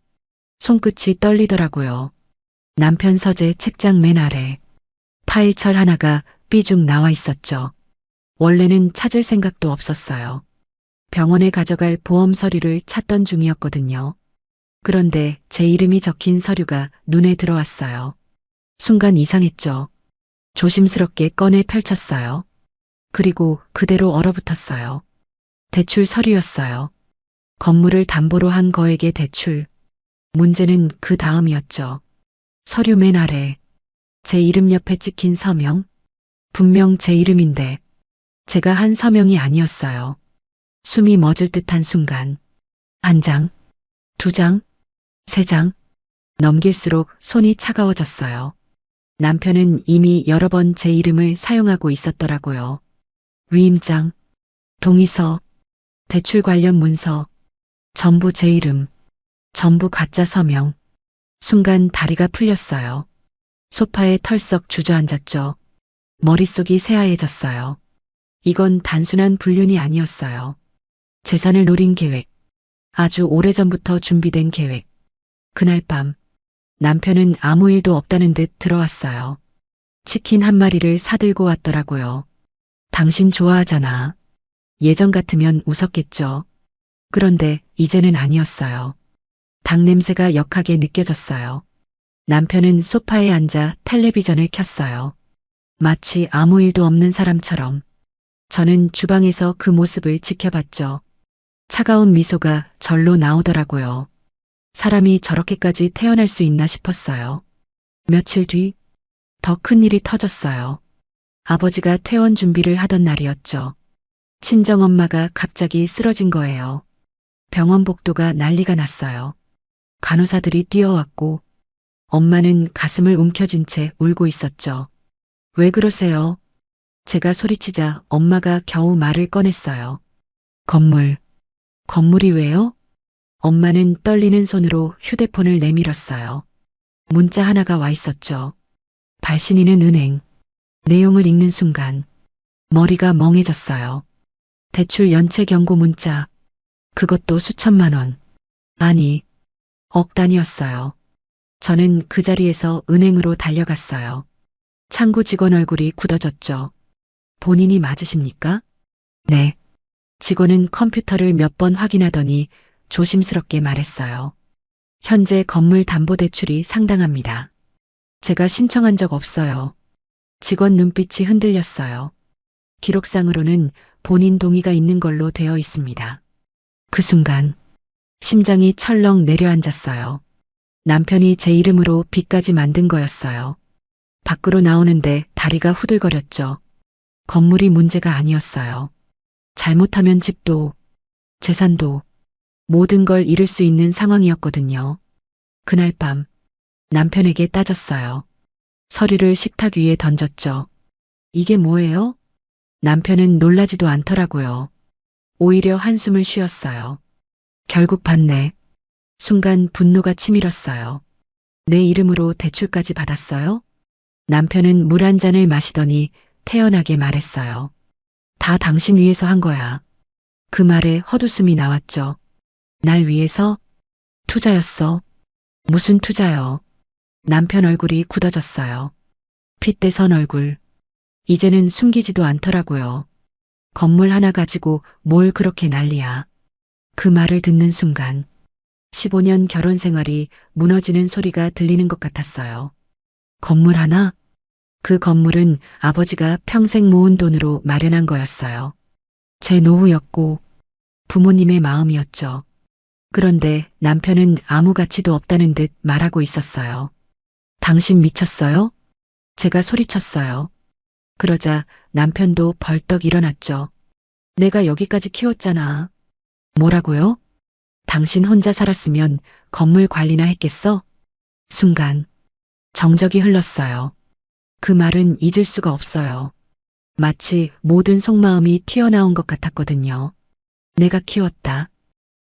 손끝이 떨리더라고요. 남편 서재 책장 맨 아래 파일철 하나가 삐죽 나와 있었죠. 원래는 찾을 생각도 없었어요. 병원에 가져갈 보험 서류를 찾던 중이었거든요. 그런데 제 이름이 적힌 서류가 눈에 들어왔어요. 순간 이상했죠. 조심스럽게 꺼내 펼쳤어요. 그리고 그대로 얼어붙었어요. 대출 서류였어요. 건물을 담보로 한 거액의 대출. 문제는 그 다음이었죠. 서류 맨 아래 제 이름 옆에 찍힌 서명. 분명 제 이름인데 제가 한 서명이 아니었어요. 숨이 멎을 듯한 순간 한 장, 두 장, 세 장 넘길수록 손이 차가워졌어요. 남편은 이미 여러 번 제 이름을 사용하고 있었더라고요. 위임장, 동의서, 대출 관련 문서, 전부 제 이름, 전부 가짜 서명. 순간 다리가 풀렸어요. 소파에 털썩 주저앉았죠. 머릿속이 새하얘졌어요. 이건 단순한 불륜이 아니었어요. 재산을 노린 계획. 아주 오래전부터 준비된 계획. 그날 밤 남편은 아무 일도 없다는 듯 들어왔어요. 치킨 한 마리를 사들고 왔더라고요. 당신 좋아하잖아. 예전 같으면 웃었겠죠. 그런데 이제는 아니었어요. 닭 냄새가 역하게 느껴졌어요. 남편은 소파에 앉아 텔레비전을 켰어요. 마치 아무 일도 없는 사람처럼. 저는 주방에서 그 모습을 지켜봤죠. 차가운 미소가 절로 나오더라고요. 사람이 저렇게까지 태어날 수 있나 싶었어요. 며칠 뒤, 더 큰 일이 터졌어요. 아버지가 퇴원 준비를 하던 날이었죠. 친정엄마가 갑자기 쓰러진 거예요. 병원 복도가 난리가 났어요. 간호사들이 뛰어왔고, 엄마는 가슴을 움켜쥔 채 울고 있었죠. 왜 그러세요? 제가 소리치자 엄마가 겨우 말을 꺼냈어요. 건물이 왜요? 엄마는 떨리는 손으로 휴대폰을 내밀었어요. 문자 하나가 와 있었죠. 발신인은 은행. 내용을 읽는 순간 머리가 멍해졌어요. 대출 연체 경고 문자. 그것도 수천만 원. 아니, 억 단위였어요. 저는 그 자리에서 은행으로 달려갔어요. 창구 직원 얼굴이 굳어졌죠. 본인이 맞으십니까? 네. 직원은 컴퓨터를 몇 번 확인하더니 조심스럽게 말했어요. 현재 건물 담보대출이 상당합니다. 제가 신청한 적 없어요. 직원 눈빛이 흔들렸어요. 기록상으로는 본인 동의가 있는 걸로 되어 있습니다. 그 순간 심장이 철렁 내려앉았어요. 남편이 제 이름으로 빚까지 만든 거였어요. 밖으로 나오는데 다리가 후들거렸죠. 건물이 문제가 아니었어요. 잘못하면 집도, 재산도, 모든 걸 잃을 수 있는 상황이었거든요. 그날 밤 남편에게 따졌어요. 서류를 식탁 위에 던졌죠. 이게 뭐예요? 남편은 놀라지도 않더라고요. 오히려 한숨을 쉬었어요. 결국 받네. 순간 분노가 치밀었어요. 내 이름으로 대출까지 받았어요? 남편은 물 한 잔을 마시더니 태연하게 말했어요. 다 당신 위해서 한 거야. 그 말에 헛웃음이 나왔죠. 날 위해서? 투자였어. 무슨 투자요? 남편 얼굴이 굳어졌어요. 핏대선 얼굴. 이제는 숨기지도 않더라고요. 건물 하나 가지고 뭘 그렇게 난리야. 그 말을 듣는 순간 15년 결혼 생활이 무너지는 소리가 들리는 것 같았어요. 건물 하나? 그 건물은 아버지가 평생 모은 돈으로 마련한 거였어요. 제 노후였고 부모님의 마음이었죠. 그런데 남편은 아무 가치도 없다는 듯 말하고 있었어요. 당신 미쳤어요? 제가 소리쳤어요. 그러자 남편도 벌떡 일어났죠. 내가 여기까지 키웠잖아. 뭐라고요? 당신 혼자 살았으면 건물 관리나 했겠어? 순간 정적이 흘렀어요. 그 말은 잊을 수가 없어요. 마치 모든 속마음이 튀어나온 것 같았거든요. 내가 키웠다.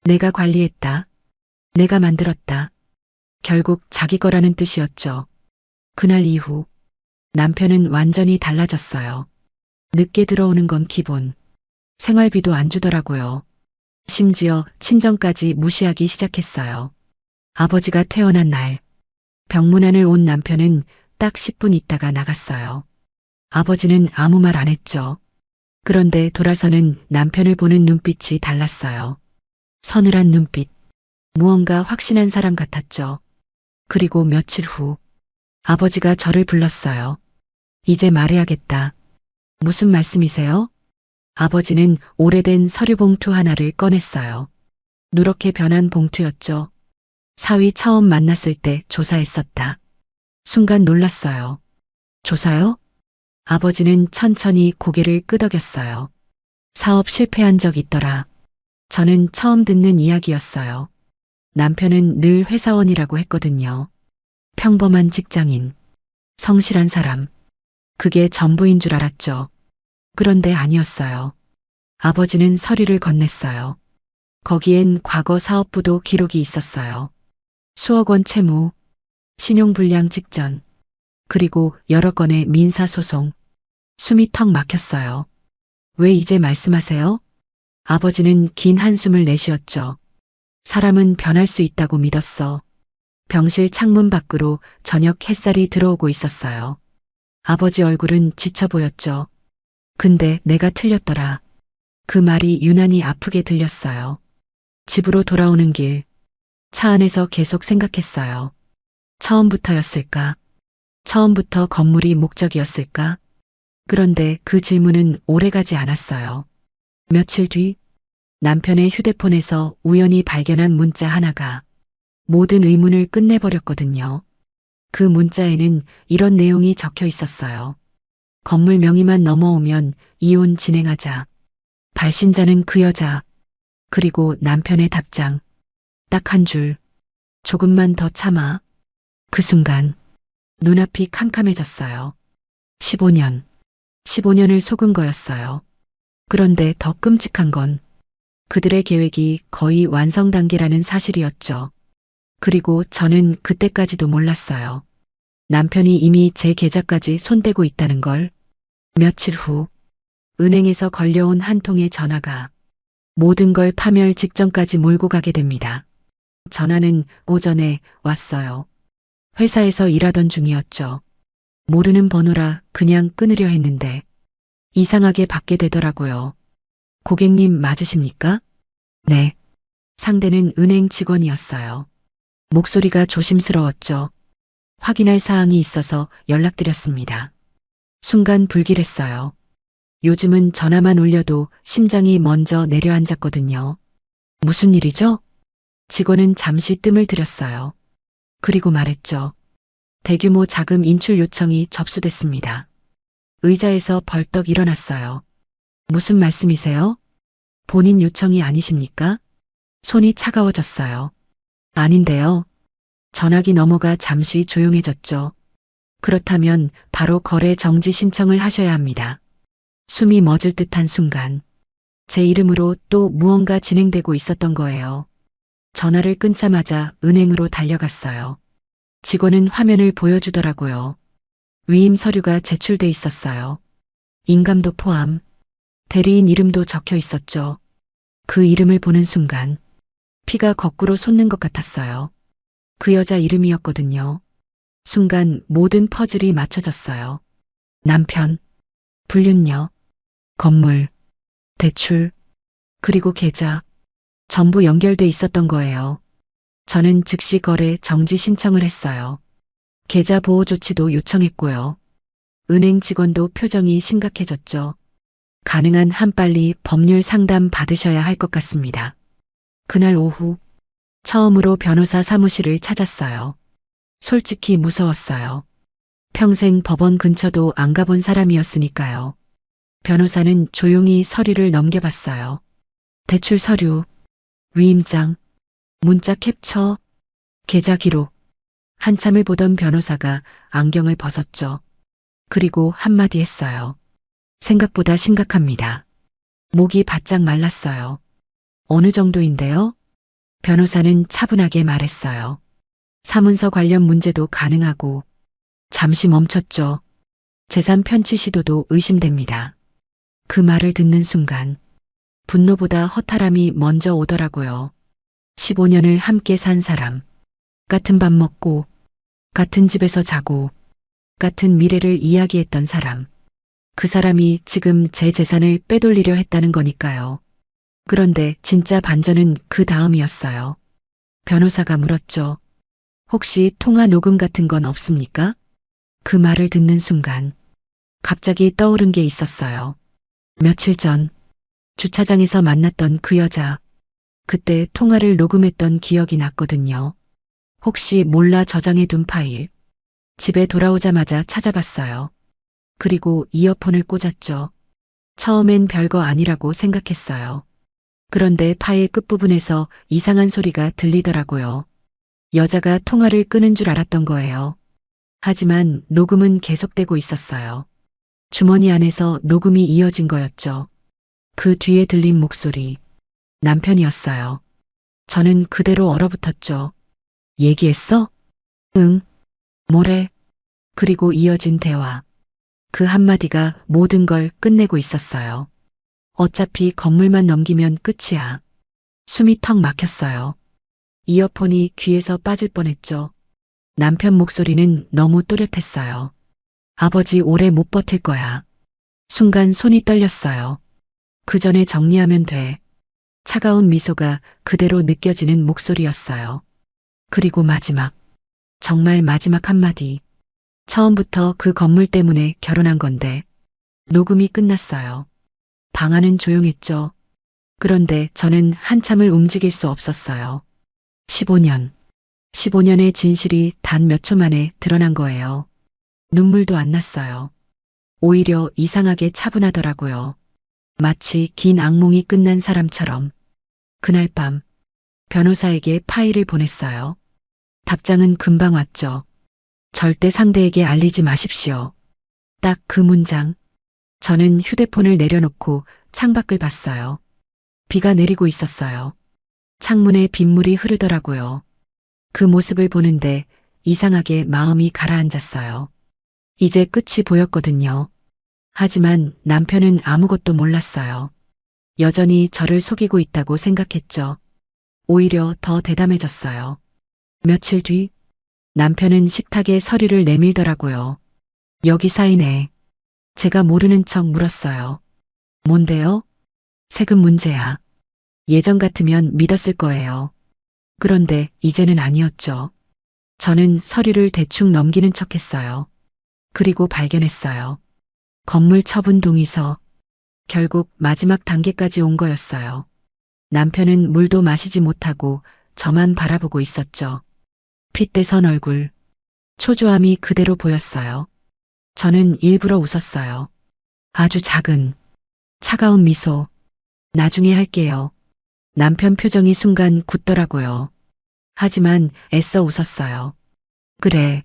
내가 관리했다. 내가 만들었다. 결국 자기 거라는 뜻이었죠. 그날 이후 남편은 완전히 달라졌어요. 늦게 들어오는 건 기본. 생활비도 안 주더라고요. 심지어 친정까지 무시하기 시작했어요. 아버지가 태어난 날, 병문안을 온 남편은 딱 10분 있다가 나갔어요. 아버지는 아무 말 안 했죠. 그런데 돌아서는 남편을 보는 눈빛이 달랐어요. 서늘한 눈빛. 무언가 확신한 사람 같았죠. 그리고 며칠 후, 아버지가 저를 불렀어요. 이제 말해야겠다. 무슨 말씀이세요? 아버지는 오래된 서류 봉투 하나를 꺼냈어요. 누렇게 변한 봉투였죠. 사위 처음 만났을 때 조사했었다. 순간 놀랐어요. 조사요? 아버지는 천천히 고개를 끄덕였어요. 사업 실패한 적 있더라. 저는 처음 듣는 이야기였어요. 남편은 늘 회사원이라고 했거든요. 평범한 직장인, 성실한 사람. 그게 전부인 줄 알았죠. 그런데 아니었어요. 아버지는 서류를 건넸어요. 거기엔 과거 사업부도 기록이 있었어요. 수억 원 채무, 신용불량 직전, 그리고 여러 건의 민사소송. 숨이 턱 막혔어요. 왜 이제 말씀하세요? 아버지는 긴 한숨을 내쉬었죠. 사람은 변할 수 있다고 믿었어. 병실 창문 밖으로 저녁 햇살이 들어오고 있었어요. 아버지 얼굴은 지쳐 보였죠. 근데 내가 틀렸더라. 그 말이 유난히 아프게 들렸어요. 집으로 돌아오는 길, 차 안에서 계속 생각했어요. 처음부터였을까? 처음부터 건물이 목적이었을까? 그런데 그 질문은 오래가지 않았어요. 며칠 뒤 남편의 휴대폰에서 우연히 발견한 문자 하나가 모든 의문을 끝내버렸거든요. 그 문자에는 이런 내용이 적혀 있었어요. 건물 명의만 넘어오면 이혼 진행하자. 발신자는 그 여자. 그리고 남편의 답장. 딱 한 줄. 조금만 더 참아. 그 순간 눈앞이 캄캄해졌어요. 15년. 15년을 속은 거였어요. 그런데 더 끔찍한 건 그들의 계획이 거의 완성 단계라는 사실이었죠. 그리고 저는 그때까지도 몰랐어요. 남편이 이미 제 계좌까지 손대고 있다는 걸. 며칠 후 은행에서 걸려온 한 통의 전화가 모든 걸 파멸 직전까지 몰고 가게 됩니다. 전화는 오전에 왔어요. 회사에서 일하던 중이었죠. 모르는 번호라 그냥 끊으려 했는데 이상하게 받게 되더라고요. 고객님 맞으십니까? 네. 상대는 은행 직원이었어요. 목소리가 조심스러웠죠. 확인할 사항이 있어서 연락드렸습니다. 순간 불길했어요. 요즘은 전화만 울려도 심장이 먼저 내려앉았거든요. 무슨 일이죠? 직원은 잠시 뜸을 들였어요. 그리고 말했죠. 대규모 자금 인출 요청이 접수됐습니다. 의자에서 벌떡 일어났어요. 무슨 말씀이세요? 본인 요청이 아니십니까? 손이 차가워졌어요. 아닌데요. 전화기 넘어가 잠시 조용해졌죠. 그렇다면 바로 거래 정지 신청을 하셔야 합니다. 숨이 멎을 듯한 순간 제 이름으로 또 무언가 진행되고 있었던 거예요. 전화를 끊자마자 은행으로 달려갔어요. 직원은 화면을 보여주더라고요. 위임 서류가 제출돼 있었어요. 인감도 포함, 대리인 이름도 적혀 있었죠. 그 이름을 보는 순간 피가 거꾸로 솟는 것 같았어요. 그 여자 이름이었거든요. 순간 모든 퍼즐이 맞춰졌어요. 남편, 불륜녀, 건물, 대출, 그리고 계좌, 전부 연결돼 있었던 거예요. 저는 즉시 거래 정지 신청을 했어요. 계좌 보호 조치도 요청했고요. 은행 직원도 표정이 심각해졌죠. 가능한 한 빨리 법률 상담 받으셔야 할 것 같습니다. 그날 오후 처음으로 변호사 사무실을 찾았어요. 솔직히 무서웠어요. 평생 법원 근처도 안 가본 사람이었으니까요. 변호사는 조용히 서류를 넘겨봤어요. 대출 서류, 위임장, 문자 캡처, 계좌 기록. 한참을 보던 변호사가 안경을 벗었죠. 그리고 한마디 했어요. 생각보다 심각합니다. 목이 바짝 말랐어요. 어느 정도인데요? 변호사는 차분하게 말했어요. 사문서 관련 문제도 가능하고. 잠시 멈췄죠. 재산 편취 시도도 의심됩니다. 그 말을 듣는 순간 분노보다 허탈함이 먼저 오더라고요. 15년을 함께 산 사람, 같은 밥 먹고, 같은 집에서 자고, 같은 미래를 이야기했던 사람. 그 사람이 지금 제 재산을 빼돌리려 했다는 거니까요. 그런데 진짜 반전은 그 다음이었어요. 변호사가 물었죠. 혹시 통화 녹음 같은 건 없습니까? 그 말을 듣는 순간 갑자기 떠오른 게 있었어요. 며칠 전 주차장에서 만났던 그 여자. 그때 통화를 녹음했던 기억이 났거든요. 혹시 몰라 저장해둔 파일. 집에 돌아오자마자 찾아봤어요. 그리고 이어폰을 꽂았죠. 처음엔 별거 아니라고 생각했어요. 그런데 파일 끝부분에서 이상한 소리가 들리더라고요. 여자가 통화를 끄는 줄 알았던 거예요. 하지만 녹음은 계속되고 있었어요. 주머니 안에서 녹음이 이어진 거였죠. 그 뒤에 들린 목소리. 남편이었어요. 저는 그대로 얼어붙었죠. 얘기했어? 응. 뭐래? 그리고 이어진 대화. 그 한마디가 모든 걸 끝내고 있었어요. 어차피 건물만 넘기면 끝이야. 숨이 턱 막혔어요. 이어폰이 귀에서 빠질 뻔했죠. 남편 목소리는 너무 또렷했어요. 아버지 오래 못 버틸 거야. 순간 손이 떨렸어요. 그 전에 정리하면 돼. 차가운 미소가 그대로 느껴지는 목소리였어요. 그리고 마지막, 정말 마지막 한마디. 처음부터 그 건물 때문에 결혼한 건데. 녹음이 끝났어요. 방 안은 조용했죠. 그런데 저는 한참을 움직일 수 없었어요. 15년의 진실이 단 몇 초 만에 드러난 거예요. 눈물도 안 났어요. 오히려 이상하게 차분하더라고요. 마치 긴 악몽이 끝난 사람처럼. 그날 밤 변호사에게 파일을 보냈어요. 답장은 금방 왔죠. 절대 상대에게 알리지 마십시오. 딱 그 문장. 저는 휴대폰을 내려놓고 창밖을 봤어요. 비가 내리고 있었어요. 창문에 빗물이 흐르더라고요. 그 모습을 보는데 이상하게 마음이 가라앉았어요. 이제 끝이 보였거든요. 하지만 남편은 아무것도 몰랐어요. 여전히 저를 속이고 있다고 생각했죠. 오히려 더 대담해졌어요. 며칠 뒤 남편은 식탁에 서류를 내밀더라고요. 여기 사인해. 제가 모르는 척 물었어요. 뭔데요? 세금 문제야. 예전 같으면 믿었을 거예요. 그런데 이제는 아니었죠. 저는 서류를 대충 넘기는 척했어요. 그리고 발견했어요. 건물 처분 동의서. 결국 마지막 단계까지 온 거였어요. 남편은 물도 마시지 못하고 저만 바라보고 있었죠. 핏대선 얼굴. 초조함이 그대로 보였어요. 저는 일부러 웃었어요. 아주 작은, 차가운 미소. 나중에 할게요. 남편 표정이 순간 굳더라고요. 하지만 애써 웃었어요. 그래.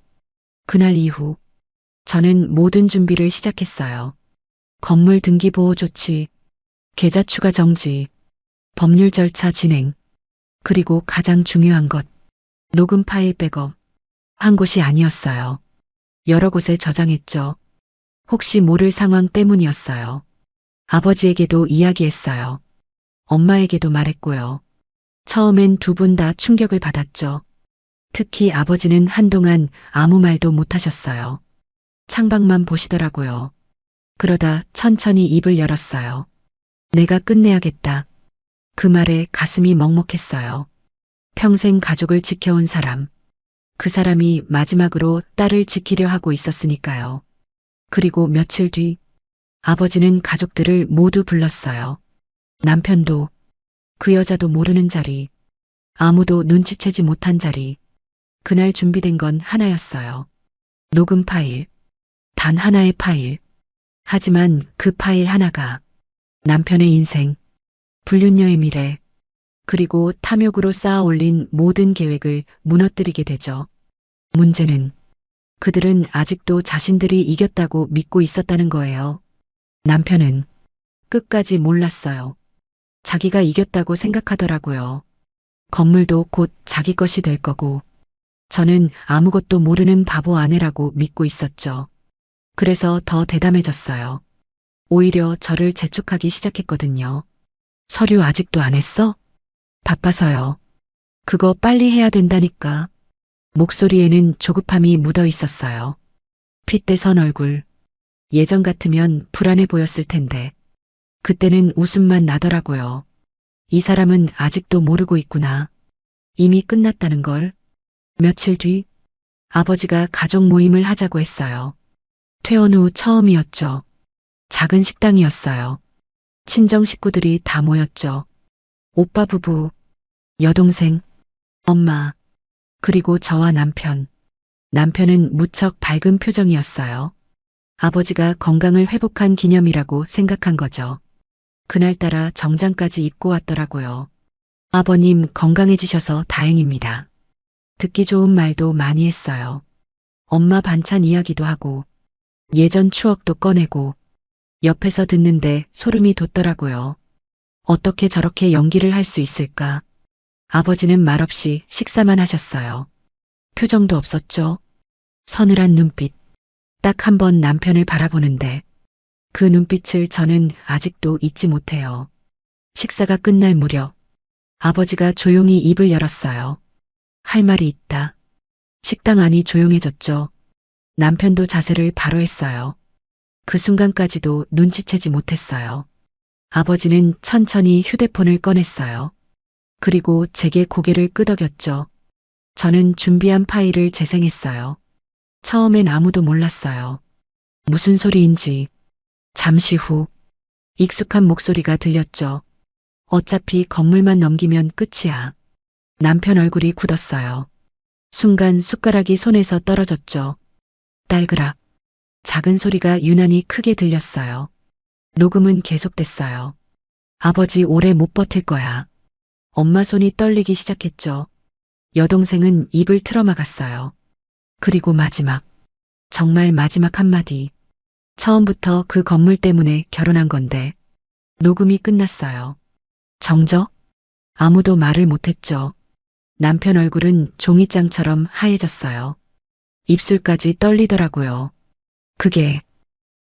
그날 이후 저는 모든 준비를 시작했어요. 건물 등기 보호 조치, 계좌 추가 정지, 법률 절차 진행, 그리고 가장 중요한 것, 녹음 파일 백업. 한 곳이 아니었어요. 여러 곳에 저장했죠. 혹시 모를 상황 때문이었어요. 아버지에게도 이야기했어요. 엄마에게도 말했고요. 처음엔 두 분 다 충격을 받았죠. 특히 아버지는 한동안 아무 말도 못하셨어요. 창밖만 보시더라고요. 그러다 천천히 입을 열었어요. 내가 끝내야겠다. 그 말에 가슴이 먹먹했어요. 평생 가족을 지켜온 사람. 그 사람이 마지막으로 딸을 지키려 하고 있었으니까요. 그리고 며칠 뒤 아버지는 가족들을 모두 불렀어요. 남편도, 그 여자도 모르는 자리, 아무도 눈치채지 못한 자리. 그날 준비된 건 하나였어요. 녹음 파일. 단 하나의 파일. 하지만 그 파일 하나가 남편의 인생, 불륜녀의 미래, 그리고 탐욕으로 쌓아 올린 모든 계획을 무너뜨리게 되죠. 문제는 그들은 아직도 자신들이 이겼다고 믿고 있었다는 거예요. 남편은 끝까지 몰랐어요. 자기가 이겼다고 생각하더라고요. 건물도 곧 자기 것이 될 거고, 저는 아무것도 모르는 바보 아내라고 믿고 있었죠. 그래서 더 대담해졌어요. 오히려 저를 재촉하기 시작했거든요. 서류 아직도 안 했어? 바빠서요. 그거 빨리 해야 된다니까. 목소리에는 조급함이 묻어 있었어요. 핏대선 얼굴. 예전 같으면 불안해 보였을 텐데. 그때는 웃음만 나더라고요. 이 사람은 아직도 모르고 있구나. 이미 끝났다는 걸. 며칠 뒤 아버지가 가족 모임을 하자고 했어요. 퇴원 후 처음이었죠. 작은 식당이었어요. 친정 식구들이 다 모였죠. 오빠 부부, 여동생, 엄마, 그리고 저와 남편. 남편은 무척 밝은 표정이었어요. 아버지가 건강을 회복한 기념이라고 생각한 거죠. 그날따라 정장까지 입고 왔더라고요. 아버님 건강해지셔서 다행입니다. 듣기 좋은 말도 많이 했어요. 엄마 반찬 이야기도 하고, 예전 추억도 꺼내고, 옆에서 듣는데 소름이 돋더라고요. 어떻게 저렇게 연기를 할 수 있을까? 아버지는 말없이 식사만 하셨어요. 표정도 없었죠. 서늘한 눈빛. 딱 한 번 남편을 바라보는데 그 눈빛을 저는 아직도 잊지 못해요. 식사가 끝날 무렵 아버지가 조용히 입을 열었어요. 할 말이 있다. 식당 안이 조용해졌죠. 남편도 자세를 바로 했어요. 그 순간까지도 눈치채지 못했어요. 아버지는 천천히 휴대폰을 꺼냈어요. 그리고 제게 고개를 끄덕였죠. 저는 준비한 파일을 재생했어요. 처음엔 아무도 몰랐어요. 무슨 소리인지. 잠시 후 익숙한 목소리가 들렸죠. 어차피 건물만 넘기면 끝이야. 남편 얼굴이 굳었어요. 순간 숟가락이 손에서 떨어졌죠. 딸그락. 작은 소리가 유난히 크게 들렸어요. 녹음은 계속됐어요. 아버지 오래 못 버틸 거야. 엄마 손이 떨리기 시작했죠. 여동생은 입을 틀어막았어요. 그리고 마지막, 정말 마지막 한마디. 처음부터 그 건물 때문에 결혼한 건데 녹음이 끝났어요. 정적? 아무도 말을 못했죠. 남편 얼굴은 종이장처럼 하얘졌어요. 입술까지 떨리더라고요. 그게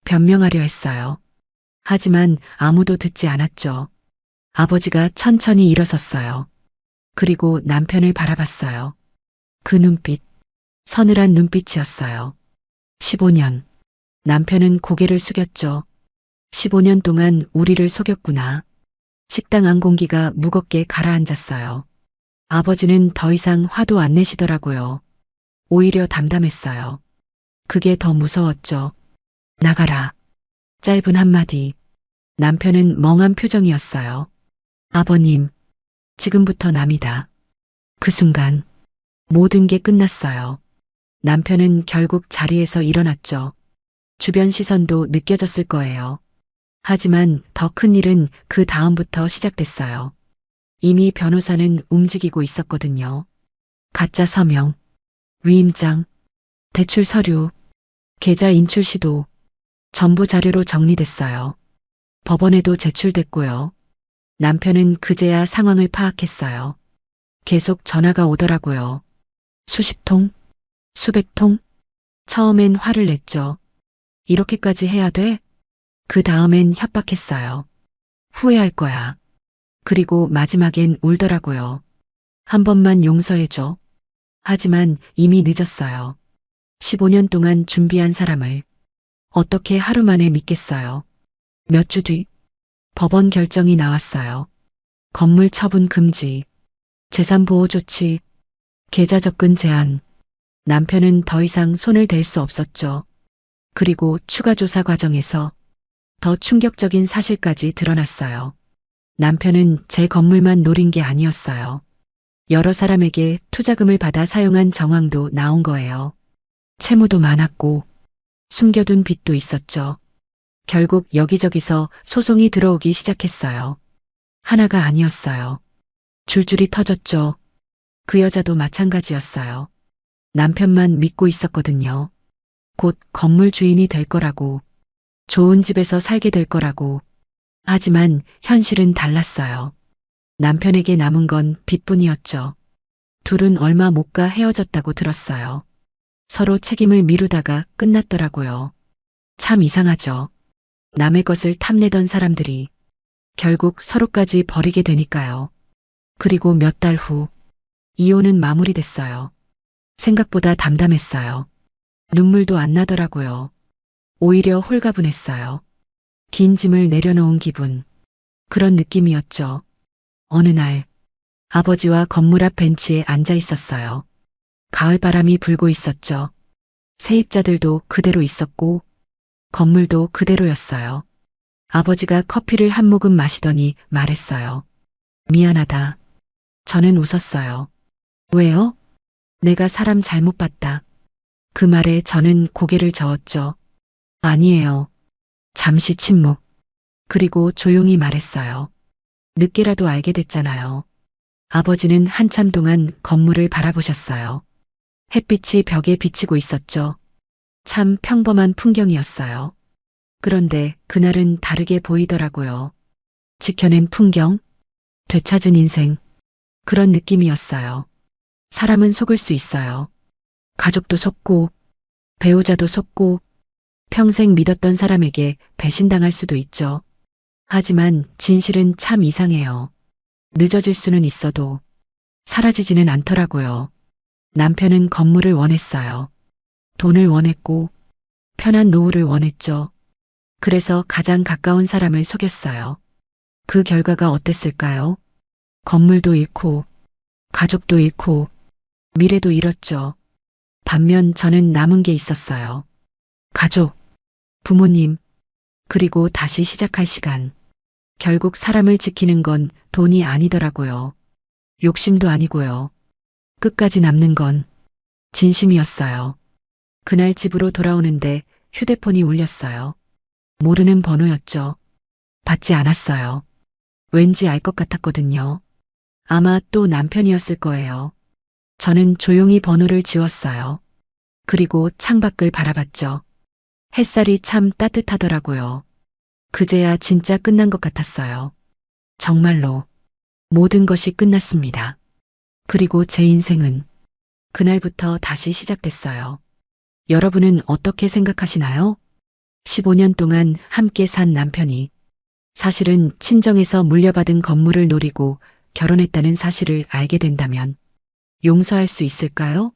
변명하려 했어요. 하지만 아무도 듣지 않았죠. 아버지가 천천히 일어섰어요. 그리고 남편을 바라봤어요. 그 눈빛, 서늘한 눈빛이었어요. 15년. 남편은 고개를 숙였죠. 15년 동안 우리를 속였구나. 식당 안 공기가 무겁게 가라앉았어요. 아버지는 더 이상 화도 안 내시더라고요. 오히려 담담했어요. 그게 더 무서웠죠. 나가라. 짧은 한마디. 남편은 멍한 표정이었어요. 아버님, 지금부터 남이다. 그 순간 모든 게 끝났어요. 남편은 결국 자리에서 일어났죠. 주변 시선도 느껴졌을 거예요. 하지만 더 큰 일은 그 다음부터 시작됐어요. 이미 변호사는 움직이고 있었거든요. 가짜 서명, 위임장, 대출 서류, 계좌 인출 시도, 전부 자료로 정리됐어요. 법원에도 제출됐고요. 남편은 그제야 상황을 파악했어요. 계속 전화가 오더라고요. 수십 통, 수백 통. 처음엔 화를 냈죠. 이렇게까지 해야 돼? 그 다음엔 협박했어요. 후회할 거야. 그리고 마지막엔 울더라고요. 한 번만 용서해줘. 하지만 이미 늦었어요. 15년 동안 준비한 사람을 어떻게 하루 만에 믿겠어요. 몇 주 뒤 법원 결정이 나왔어요. 건물 처분 금지, 재산 보호 조치, 계좌 접근 제한. 남편은 더 이상 손을 댈 수 없었죠. 그리고 추가 조사 과정에서 더 충격적인 사실까지 드러났어요. 남편은 제 건물만 노린 게 아니었어요. 여러 사람에게 투자금을 받아 사용한 정황도 나온 거예요. 채무도 많았고 숨겨둔 빚도 있었죠. 결국 여기저기서 소송이 들어오기 시작했어요. 하나가 아니었어요. 줄줄이 터졌죠. 그 여자도 마찬가지였어요. 남편만 믿고 있었거든요. 곧 건물 주인이 될 거라고, 좋은 집에서 살게 될 거라고. 하지만 현실은 달랐어요. 남편에게 남은 건 빚뿐이었죠. 둘은 얼마 못 가 헤어졌다고 들었어요. 서로 책임을 미루다가 끝났더라고요. 참 이상하죠. 남의 것을 탐내던 사람들이 결국 서로까지 버리게 되니까요. 그리고 몇 달 후, 이혼은 마무리됐어요. 생각보다 담담했어요. 눈물도 안 나더라고요. 오히려 홀가분했어요. 긴 짐을 내려놓은 기분. 그런 느낌이었죠. 어느 날, 아버지와 건물 앞 벤치에 앉아 있었어요. 가을바람이 불고 있었죠. 세입자들도 그대로 있었고, 건물도 그대로였어요. 아버지가 커피를 한 모금 마시더니 말했어요. 미안하다. 저는 웃었어요. 왜요? 내가 사람 잘못 봤다. 그 말에 저는 고개를 저었죠. 아니에요. 잠시 침묵. 그리고 조용히 말했어요. 늦게라도 알게 됐잖아요. 아버지는 한참 동안 건물을 바라보셨어요. 햇빛이 벽에 비치고 있었죠. 참 평범한 풍경이었어요. 그런데 그날은 다르게 보이더라고요. 지켜낸 풍경, 되찾은 인생, 그런 느낌이었어요. 사람은 속을 수 있어요. 가족도 속고, 배우자도 속고, 평생 믿었던 사람에게 배신당할 수도 있죠. 하지만 진실은 참 이상해요. 늦어질 수는 있어도 사라지지는 않더라고요. 남편은 건물을 원했어요. 돈을 원했고 편한 노후를 원했죠. 그래서 가장 가까운 사람을 속였어요. 그 결과가 어땠을까요? 건물도 잃고 가족도 잃고 미래도 잃었죠. 반면 저는 남은 게 있었어요. 가족, 부모님, 그리고 다시 시작할 시간. 결국 사람을 지키는 건 돈이 아니더라고요. 욕심도 아니고요. 끝까지 남는 건 진심이었어요. 그날 집으로 돌아오는데 휴대폰이 울렸어요. 모르는 번호였죠. 받지 않았어요. 왠지 알 것 같았거든요. 아마 또 남편이었을 거예요. 저는 조용히 번호를 지웠어요. 그리고 창밖을 바라봤죠. 햇살이 참 따뜻하더라고요. 그제야 진짜 끝난 것 같았어요. 정말로 모든 것이 끝났습니다. 그리고 제 인생은 그날부터 다시 시작됐어요. 여러분은 어떻게 생각하시나요? 15년 동안 함께 산 남편이 사실은 친정에서 물려받은 건물을 노리고 결혼했다는 사실을 알게 된다면 용서할 수 있을까요?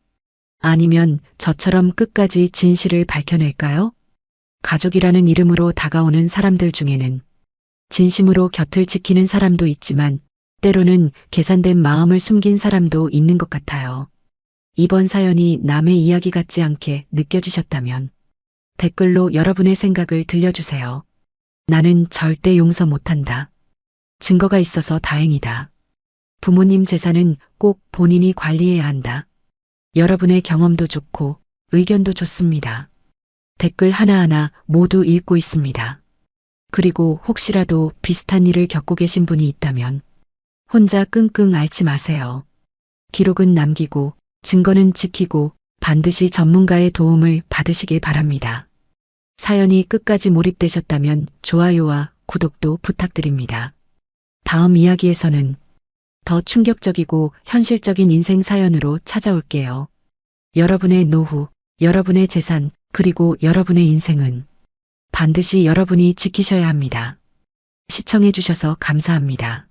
아니면 저처럼 끝까지 진실을 밝혀낼까요? 가족이라는 이름으로 다가오는 사람들 중에는 진심으로 곁을 지키는 사람도 있지만 때로는 계산된 마음을 숨긴 사람도 있는 것 같아요. 이번 사연이 남의 이야기 같지 않게 느껴지셨다면 댓글로 여러분의 생각을 들려주세요. 나는 절대 용서 못한다. 증거가 있어서 다행이다. 부모님 재산은 꼭 본인이 관리해야 한다. 여러분의 경험도 좋고 의견도 좋습니다. 댓글 하나하나 모두 읽고 있습니다. 그리고 혹시라도 비슷한 일을 겪고 계신 분이 있다면 혼자 끙끙 앓지 마세요. 기록은 남기고 증거는 지키고 반드시 전문가의 도움을 받으시길 바랍니다. 사연이 끝까지 몰입되셨다면 좋아요와 구독도 부탁드립니다. 다음 이야기에서는 더 충격적이고 현실적인 인생 사연으로 찾아올게요. 여러분의 노후, 여러분의 재산, 그리고 여러분의 인생은 반드시 여러분이 지키셔야 합니다. 시청해 주셔서 감사합니다.